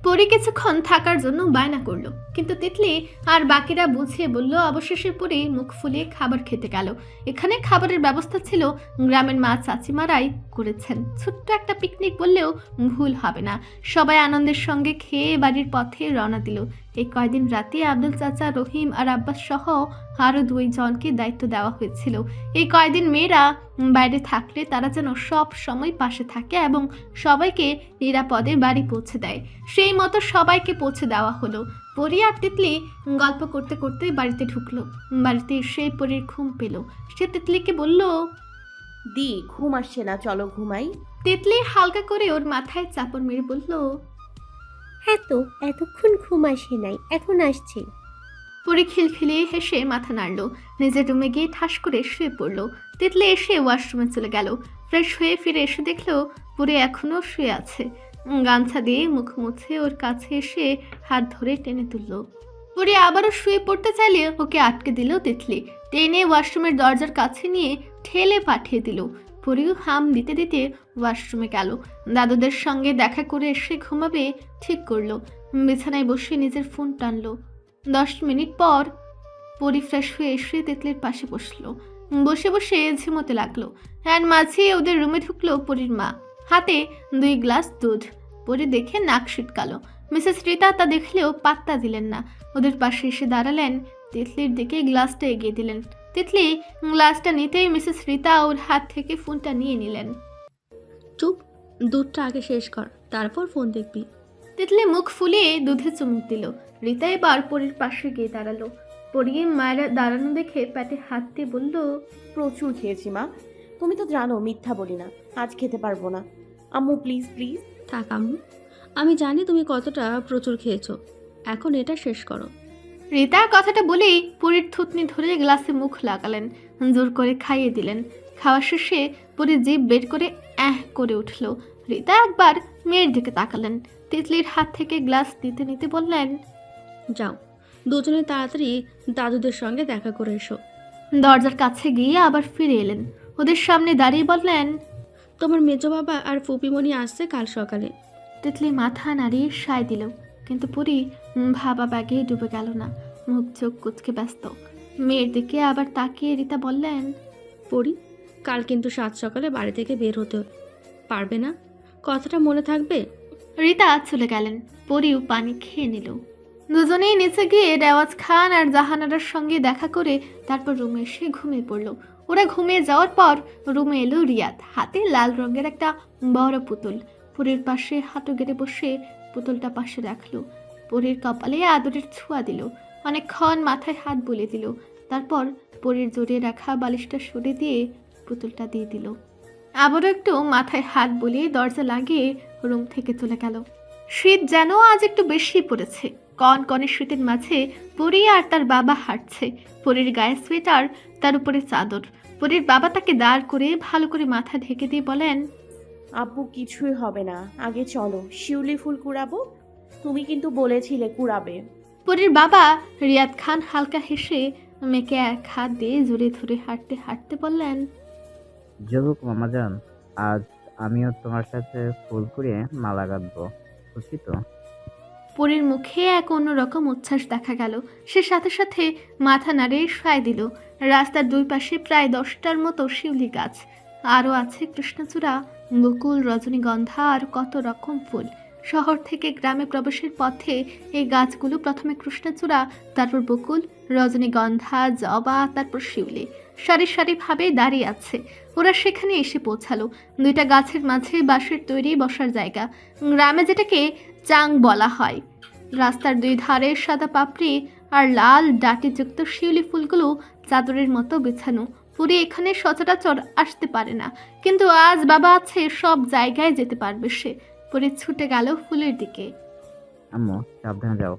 পরি কিছুক্ষণ থাকার জন্য বায়না করলো, কিন্তু তিতলি আর বাকিরা বুঝিয়ে বলল। অবশেষে পরি মুখ ফুলিয়ে খাবার খেতে গেল। এখানে খাবারের ব্যবস্থা ছিল গ্রামের মা চাচিমারাই করেছেন। ছোট্ট একটা পিকনিক বললেও ভুল হবে না। সবাই আনন্দের সঙ্গে খেয়ে বাড়ির পথে রওনা দিল। এই কয়দিন রাতে আব্দুল চাচা, রহিম আর আব্বাস সহ আরও 2 জনকে দায়িত্ব দেওয়া হয়েছিল। এই কয়দিন মেয়েরা বাইরে থাকলে তারা যেন সব সময় পাশে থাকে এবং সবাইকে নিরাপদে বাড়ি পৌঁছে দেয়। সেই মতো সবাইকে পৌঁছে দেওয়া হলো। পরি আর তিতলি গল্প করতে করতে বাড়িতে ঢুকলো। বাড়িতে এসে পরীর ঘুম পেল। সে তিতলিকে বলল,
দি ঘুম আসছে না, চলো ঘুমাই।
তিতলি হালকা করে ওর মাথায় চাপড় মেরে বলল,
হ্যাঁ তো এতক্ষণ ঘুম আসে নাই, এখন আসছে।
পরি খিলখিলিয়ে হেসে মাথা নাড়ল। নিজের রুমে গিয়ে ঠাস করে শুয়ে পড়ল। তিতলি এসে ওয়াশরুমে চলে গেল। ফ্রেশ হয়ে ফিরে এসে দেখলো পরি এখনো শুয়ে আছে। গামছা দিয়ে মুখ মুছে ওর কাছে এসে হাত ধরে টেনে তুলল। পরি আবারও শুয়ে পড়তে চাইলে ওকে আটকে দিল তিতলি। টেনে ওয়াশরুমের দরজার কাছে নিয়ে ঠেলে পাঠিয়ে দিল। পরিও হাম দিতে দিতে ওয়াশরুমে গেল। দাদুদের সঙ্গে দেখা করে এসে ঘুমাবে ঠিক করলো। বিছানায় বসে নিজের ফোন টানলো। 10 মিনিট পর পরি ফ্রেশ হয়ে এসে তিতলির পাশে বসলো। বসে বসে ঝিমোতে লাগলো। হ্যাঁ, মাঝে ওদের রুমে ঢুকলো পরির মা, হাতে 2 গ্লাস দুধ। পরি দেখে নাক ছিটকালো। মিসেস রীতা তা দেখলেও পাত্তা দিলেন না। ওদের পাশে এসে দাঁড়ালেন, তিতলির দিকে গ্লাসটা এগিয়ে দিলেন। তিতলি গ্লাসটা নিতেই মিসেস রীতা ওর হাত থেকে ফোনটা নিয়ে নিলেন।
চুপ, দুধটা আগে শেষ কর, তারপর ফোন দেখবি।
তিতলি মুখ ফুলিয়ে দুধে চুমুক দিল। রীতা এবার পরির পাশে গিয়ে দাঁড়ালো। পরি মায়ের দাঁড়ানো দেখে পেটে হাত দিয়ে বলল,
প্রচুর খেয়েছি মা, তুমি তো জানো মিথ্যা বলি না। আজ খেতে পারবো না আম্মু, প্লিজ প্লিজ।
থাক আম্মু, আমি জানি তুমি কতটা প্রচুর খেয়েছো, এখন এটা শেষ করো।
রীতা কথাটা বলেই পরির থুতনি ধরে গ্লাসে মুখ লাগালেন, জোর করে খাইয়ে দিলেন। খাওয়া শেষে পরি জিভ বের করে করে উঠল। রীতা একবার মেয়ের দিকে তাকালেন। তিতলির হাত থেকে গ্লাস নিতে নিতে বললেন,
যাও দুজনে তাড়াতাড়ি দাদুদের সঙ্গে দেখা করে এসো।
দরজার কাছে গিয়ে আবার ফিরে এলেন। ওদের সামনে দাঁড়িয়ে বললেন,
তোমার মেজো বাবা আর ফুপিমণি আসছে কাল সকালে।
তিতলি মাথা নাড়িয়ে সায় দিল, কিন্তু পরি ভাবা ব্যাগে ডুবে গেল না। মুখ চোখ কুচকে ব্যস্ত। মেয়ের দিকে আবার তাকিয়ে রীতা বললেন,
পরি, কাল কিন্তু 7 সকালে বাড়ি থেকে বের হতে পারবে না, কথাটা মনে থাকবে।
রীতা চলে গেলেন। পরিও পানি খেয়ে নিল। দুজনেই নিচে গিয়ে রেওয়াজ খান আর জাহানারার সঙ্গে দেখা করে তারপর রুমে এসে ঘুমিয়ে পড়ল। ওরা ঘুমিয়ে যাওয়ার পর রুমে এলো রিয়াদ, হাতে লাল রঙের একটা বড় পুতুল। পরীর পাশে হাঁটু গেড়ে বসে পুতুলটা পাশে রাখলো। পরীর কপালে আদরের ছোঁয়া দিল। অনেকক্ষণ মাথায় হাত বুলিয়ে দিল। তারপর পরীর জড়িয়ে রাখা বালিশটা সরিয়ে দিয়ে পুতুলটা দিয়ে দিল। আবারও একটু মাথায় হাত বুলিয়ে দরজা লাগিয়ে রুম থেকে চলে গেল। শীত যেন আজ একটু বেশি পড়েছে। কনকনে শীতের মাঝে পরি আর তার বাবা হাঁটছে। পরীর গায়ে সোয়েটার, তার উপরে চাদর। পরীর বাবা তাকে দাঁড় করে ভালো করে মাথা ঢেকে দিয়ে বলেন,
আব্বু কিছুই হবে না, আগে চলো শিউলি ফুল কুড়াবো, তুমি কিন্তু বলেছিলে কুড়াবে।
পরীর বাবা রিয়াদ খান হালকা হেসে মেয়েকে এক হাত দিয়ে জড়িয়ে ধরে হাঁটতে হাঁটতে বললেন,
জহুক মামাজান, আজ আমিও তোমার সাথে ফুল কুড়িয়ে মালা গাঁথবো, খুশি তো?
পরীর মুখে এক অন্যরকম উচ্ছ্বাস দেখা গেল। সে সাথে সাথে মাথা নাড়িয়ে সায় দিল। রাস্তার 2 পাশে প্রায় 10টার মতো শিউলি গাছ, আরও আছে কৃষ্ণচূড়া, বকুল, রজনীগন্ধা আর কত রকম ফুল। শহর থেকে গ্রামে প্রবেশের পথে এই গাছগুলো প্রথমে কৃষ্ণচূড়া, তারপর বকুল, রজনীগন্ধা, জবা, তারপর শিউলি সারি সারিভাবে দাঁড়িয়ে আছে। ওরা সেখানে এসে পৌঁছালো। 2টা গাছের মাঝে বাঁশের তৈরি বসার জায়গা, গ্রামে যেটাকে চাং বলা হয়। রাস্তার 2 ধারে সাদা পাপড়ি আর লাল ডাটিযুক্ত শিউলি ফুলগুলো চাদরের মতো বিছানো। পুরী এখানে সচরাচর আসতে পারে না, কিন্তু আজ বাবা আছে, সব জায়গায় যেতে পারবে সে। পুরী ছুটে গেল ফুলের দিকে।
আম্মু সাবধানে যাও।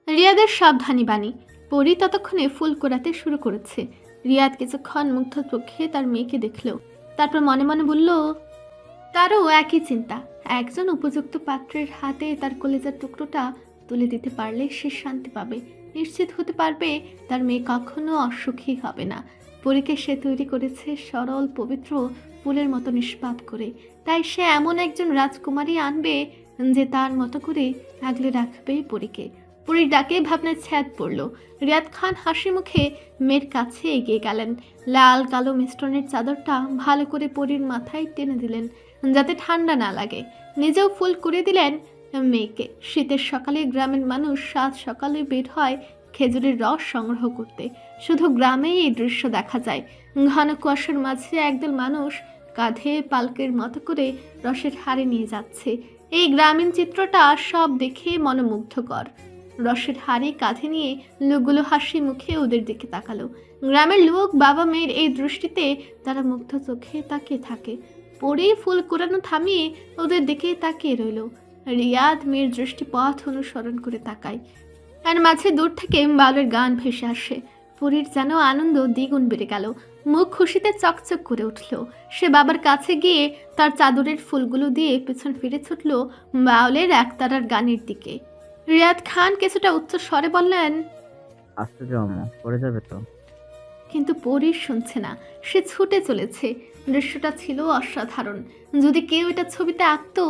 রিয়াদের সাবধানী বাণী। পরি ততক্ষণে ফুল কোড়াতে শুরু করেছে। রিয়াদ কিছুক্ষণ মুগ্ধ চোখে তার মেয়েকে দেখল, তারপর মনে মনে বলল, তারও একই চিন্তা। একজন উপযুক্ত পাত্রের হাতে তার কলেজার টুকরোটা তুলে দিতে পারলে সে শান্তি পাবে, নিশ্চিত হতে পারবে তার মেয়ে কখনো অসুখী হবে না। পরীকে সে তৈরি করেছে সরল পবিত্র ফুলের মতো নিষ্পাপ করে, তাই সে এমন একজন রাজকুমারী আনবে যে তার মতো করে আগলে রাখবে পরীকে। পরীর ডাকে ভাবনায় ছাদ পড়ল। রিয়াদ খান হাসি মুখে মেয়ের কাছে এগিয়ে গেলেন। লাল কালো মিশ্রণের চাদরটা ভালো করে পরীর মাথায় টেনে দিলেন যাতে ঠান্ডা না লাগে। নিজেও ফুল করে দিলেন মেয়েকে। শীতের সকালে গ্রামের মানুষ 7 সকালে বের হয় খেজুরের রস সংগ্রহ করতে। শুধু গ্রামেই এই দৃশ্য দেখা যায়। ঘন কুয়াশার মাঝে একদল মানুষ কাঁধে পালকের মতো করে রসের হাড়ি নিয়ে যাচ্ছে। এই গ্রামীণ চিত্রটা সব দেখে মনোমুগ্ধকর। রসের হাড়ি কাঁধে নিয়ে লোকগুলো হাসি মুখে ওদের দিকে তাকালো। গ্রামের লোক বাবা মেয়ের এই দৃষ্টিতে তারা মুগ্ধ চোখে তাকিয়ে থাকে। পরেই ফুল কুড়ানো থামিয়ে ওদের দিকে তাকিয়ে রইল। রিয়াদ মেয়ের দৃষ্টিপথ অনুসরণ করে তাকায়, আর মাঝে দূর থেকে বাউলের গান ভেসে আসে। পরীর যেন আনন্দ দ্বিগুণ বেড়ে গেল, মুখ খুশিতে চকচক করে উঠল। সে বাবার কাছে গিয়ে তার চাদরের ফুলগুলো দিয়ে পেছন ফিরে ছুটল বাউলের একতারার গানের দিকে। রিয়াদ খান কিছুটা উচ্চ স্বরে বললেন,
আস্তে যাও পড়ে যাবে তো।
কিন্তু পরী শুনছে না, সে ছুটে চলেছে। দৃশ্যটা ছিল অসাধারণ। যদি কেউ এটা ছবিতে আঁকতো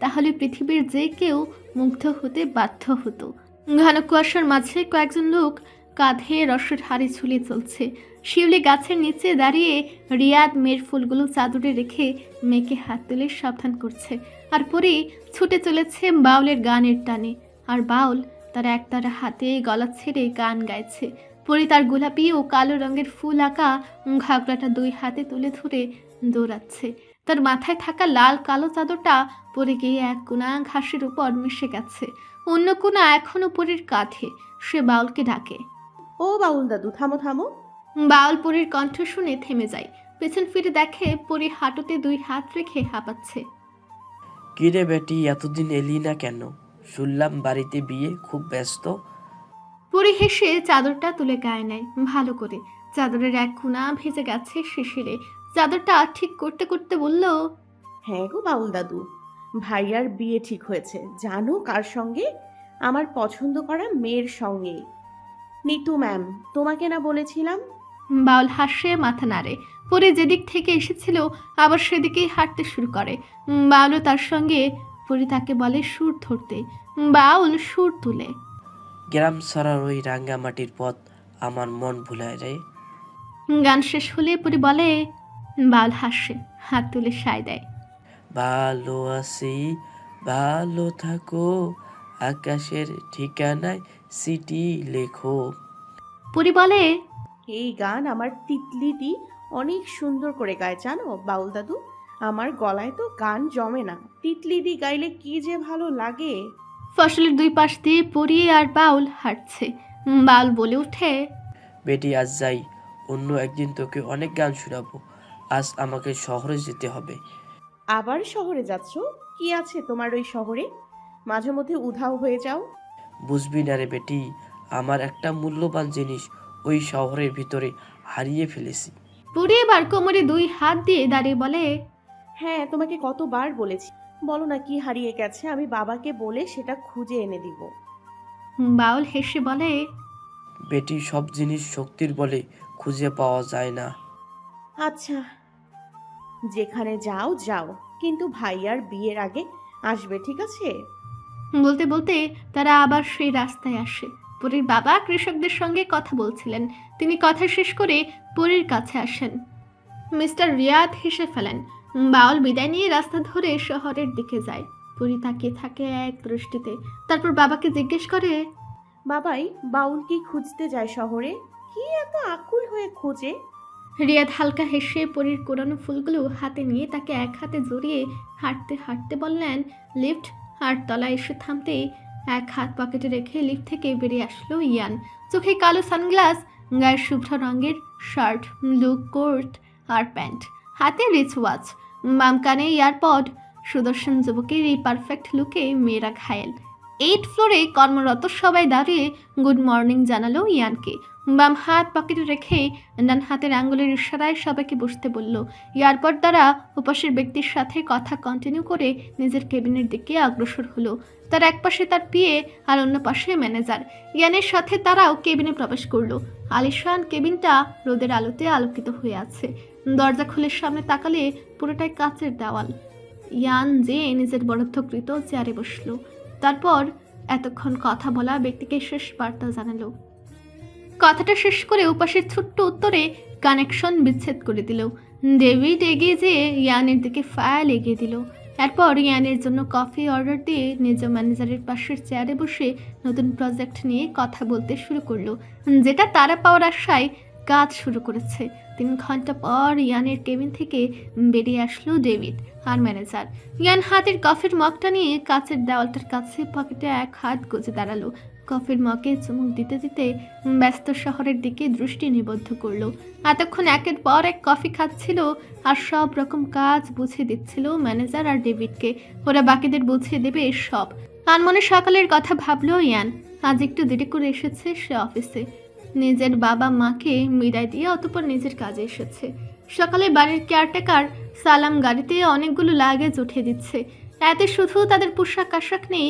তাহলে পৃথিবীর যে কেউ মুগ্ধ হতে বাধ্য হতো। ঘন কুয়াশার মাঝে কয়েকজন লোক কাঁধে রসের হাড়ি ঝুলিয়ে চলছে। শিউলি গাছের নিচে দাঁড়িয়ে রিয়াদ মেয়ের ফুলগুলো চাদরে রেখে মেয়েকে হাত তুলে সাবধান করছে। আর পরে ছুটে চলেছে বাউলের গানের টানে। আর বাউল তার একতারা হাতে গলা ছেড়ে গান গাইছে। পরে তার গোলাপি ও কালো রঙের ফুল আঁকা ঘাগরাটা দুই হাতে তুলে ধরে দৌড়াচ্ছে। তার মাথায় থাকা লাল কালো চাদরটা পরে গিয়ে এক কোনা ঘাসের উপর মিশে গেছে, অন্য কোনা এখনো পরীর কাঁধে। সে বাউলকে ডাকে,
ও বাউল দাদু, থামো থামো।
বাউল পরীর কণ্ঠ শুনে থেমে যায়। পেছন ফিরে দেখে পরী হাঁটুতে দুই হাত রেখে হাঁপাচ্ছে।
কিরে বেটি, এতদিন এলি না কেন? শুনলাম বাড়িতে বিয়ে, খুব ব্যস্ত।
পরী হেসে চাদরটা তুলে গায়ে নেয় ভালো করে। চাদরের এক কোনা ভেজে গেছে শিশিরে। চাদরটা ঠিক করতে করতে বলল,
হ্যাঁ গো বাউল দাদু, ভাইয়ার বিয়ে ঠিক হয়েছে। জানো কার সঙ্গে? আমার পছন্দ করা মেয়ের সঙ্গে, নিতু ম্যাম। তোমাকে না বলেছিলাম?
বাউল হাসে মাথা নাড়ে। পরে যেদিক থেকে এসেছিল আবার সেদিকেই হাঁটতে শুরু করে। বাউলও তার সঙ্গে। পরে তাকে বলে সুর ধরতে। বাউল সুর তুলে,
গ্রাম ছাড়ার ওই রাঙ্গামাটির পথ আমার মন ভুলায় রে।
গান শেষ হলে পরে বলে। বাউল হাসে, হাত তুলে সায় দেয়,
ভালো আছি, ভালো থাকো, আকাশের ঠিকানায় সিটি লেখো।
পরে বলে,
এই গান আমার তিতলিটি অনেক সুন্দর করে গায় জানো বাউল দাদু। আমার গলায় তো গান জমে না, তিতলিদি গাইলে কি যে ভালো লাগে।
ফসলের দুই পাশ দিয়ে পরি আর বাউল হাঁটছে। বাউল বলে ওঠে,
বেটি আজ যাই, অন্য একদিন তোকে অনেক গান শোনাবো। আজ আমাকে শহরে যেতে হবে।
আবার শহরে যাচ্ছ? কি আছে তোমার ওই শহরে? মাঝে মধ্যে উধাও হয়ে যাও।
বুঝবি না রে বেটি, আমার একটা মূল্যবান জিনিস ওই শহরের ভিতরে হারিয়ে ফেলেছি।
পরি এবার কোমরে দুই হাত দিয়ে দাঁড়িয়ে বলে,
হ্যাঁ তোমাকে কতবার বলেছি, বলো না কি হারিয়ে গেছে, আমি বাবাকে বলে সেটা খুঁজে এনে দিব।
বাউল হেসে বলে,
বেটি সব জিনিস শক্তির বলে খুঁজে পাওয়া যায় না।
আচ্ছা, যেখানে যাও যাও, কিন্তু ভাইয়ার বিয়ের আগে আসবে, ঠিক আছে?
বলতে বলতে তারা আবার সেই রাস্তায় আসে। পরীর বাবা কৃষকদের সঙ্গে কথা বলছিলেন। তিনি কথা শেষ করে পরীর কাছে আসেন। মিস্টার রিয়াদ হেসে ফেলেন। বাউল বিদায় নিয়ে রাস্তা ধরে শহরের দিকে যায়। পরী তাকিয়ে থাকে এক দৃষ্টিতে। তারপর বাবাকে জিজ্ঞেস করে,
বাবাই বাউল কি খুঁজতে যায় শহরে? কি এত আকুল হয়ে খোঁজে?
রিয়াদ হালকা হেসে পরীর কোরানো ফুলগুলো হাতে নিয়ে তাকে এক হাতে জড়িয়ে হাঁটতে হাঁটতে বললেন, লিফট। আর তলায় এসে থামতে এক হাত পকেটে রেখে লিফট থেকে বেরিয়ে আসলো ইয়ান। চোখে কালো সানগ্লাস, গায়ের শুভ্র রঙের শার্ট, ব্লু কোট আর প্যান্ট, হাতে রিচ ওয়াচ, বাম কানে ইয়ারপড। সুদর্শন যুবকের এই পারফেক্ট লুকে মেয়েরা ঘায়েল। 8 ফ্লোরে কর্মরত সবাই দাঁড়িয়ে গুড মর্নিং জানালো ইয়ানকে। বাম হাত পকেটে রেখে ডান হাতের আঙ্গুলের ইশারায় সবাইকে বসতে বলল। ইয়ারপড দ্বারা উপাসের ব্যক্তির সাথে কথা কন্টিনিউ করে নিজের কেবিনের দিকে অগ্রসর হলো। তার এক পাশে তার পিএ আর অন্য পাশে ম্যানেজার। ইয়ানের সাথে তারাও কেবিনে প্রবেশ করলো। আলিশান কেবিনটা রোদের আলোতে আলোকিত হয়ে আছে। দরজা খুলে সামনে তাকালে পুরোটাই কাচের দেওয়াল। ইয়ান যে নিজের বরাদ্দকৃত চেয়ারে বসলো। তারপর এতক্ষণ কথা বলা ব্যক্তিকে শেষ বার্তা জানালো। কথাটা শেষ করে উপাসের ছোট্ট উত্তরে কানেকশন বিচ্ছেদ করে দিল। ডেভিড এগিয়ে যেয়ে ইয়ানের দিকে ফাইল এগিয়ে দিল। এরপর ইয়ানের জন্য কফি অর্ডার দিয়ে নিজ ম্যানেজারের পাশের চেয়ারে বসে নতুন প্রজেক্ট নিয়ে কথা বলতে শুরু করলো, যেটা তারা পাওয়ার আশায় কাজ শুরু করেছে। 3 ঘন্টা পর ইয়ানের কেবিন থেকে বেরিয়ে আসলো ডেভিড আর ম্যানেজার। ইয়ান হাতের কফির মগটা নিয়ে কাচের দেওয়ালটার কাছে পকেটে এক হাত গুজে দাঁড়ালো। কফির মগে চুমুক দিতে দিতে ব্যস্ত শহরের দিকে দৃষ্টি নিবদ্ধ করলো। এতক্ষণ একের পর এক কফি খাচ্ছিল আর সব রকম কাজ বুঝিয়ে দিচ্ছিল ম্যানেজার আর ডেভিডকে। ওরা বাকিদের বুঝিয়ে দেবে সব। আনমনে সকালের কথা ভাবলো ইয়ান। আজ একটু দেরি করে এসেছে সে অফিসে। নিজের বাবা মাকে বিদায় দিয়ে অতঃপর নিজের কাজে এসেছে। সকালে বাড়ির কেয়ারটেকার সালাম গাড়িতে অনেকগুলো লাগেজ উঠিয়ে দিচ্ছে। এতে শুধু তাদের পোশাক আশাক নেই,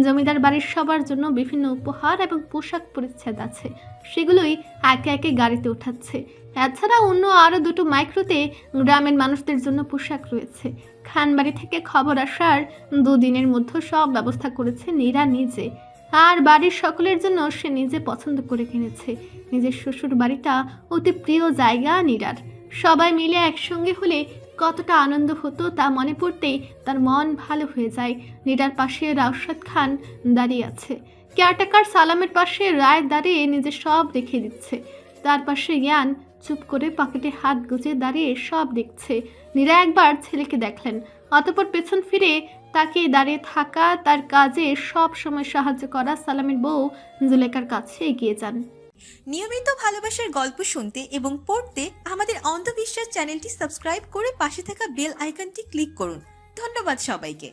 জমিদার বাড়ির সবার জন্য বিভিন্ন উপহার এবং পোশাক পরিচ্ছদ আছে, সেগুলোই একে একে গাড়িতে উঠাচ্ছে। এছাড়া অন্য আরও দুটো মাইক্রোতে গ্রামের মানুষদের জন্য পোশাক রয়েছে। খানবাড়ি থেকে খবর আসার 2 দিনের মধ্যে সব ব্যবস্থা করেছে নীরা নিজে, আর বাড়ির সকলের জন্য সে নিজে পছন্দ করে কিনেছে। নিজের শ্বশুর বাড়িটা অতি প্রিয় জায়গা নীরার। সবাই মিলে একসঙ্গে হলে কতটা আনন্দ হতো তা মনে পড়তেই তার মন ভালো হয়ে যায়। নীরার পাশে রাউসাদ খান দাঁড়িয়ে আছে। কেয়ারটেকার সালামের পাশে রায় দাঁড়িয়ে নিজে সব দেখিয়ে দিচ্ছে। তার পাশে ইয়ান চুপ করে পকেটে হাত গুজে দাঁড়িয়ে সব দেখছে। নীরা একবার ছেলেকে দেখলেন, অতঃপর পেছন ফিরে তাকে দাঁড়িয়ে থাকা তার কাজে সব সময় সাহায্য করা সালামের বউ জুলেখার কাছে এগিয়ে যান।
নিয়মিত ভালোবাসার গল্প শুনতে এবং পড়তে আমাদের অন্ধবিশ্বাস চ্যানেলটি সাবস্ক্রাইব করে পাশে থাকা বেল আইকনটি ক্লিক করুন। ধন্যবাদ সবাইকে।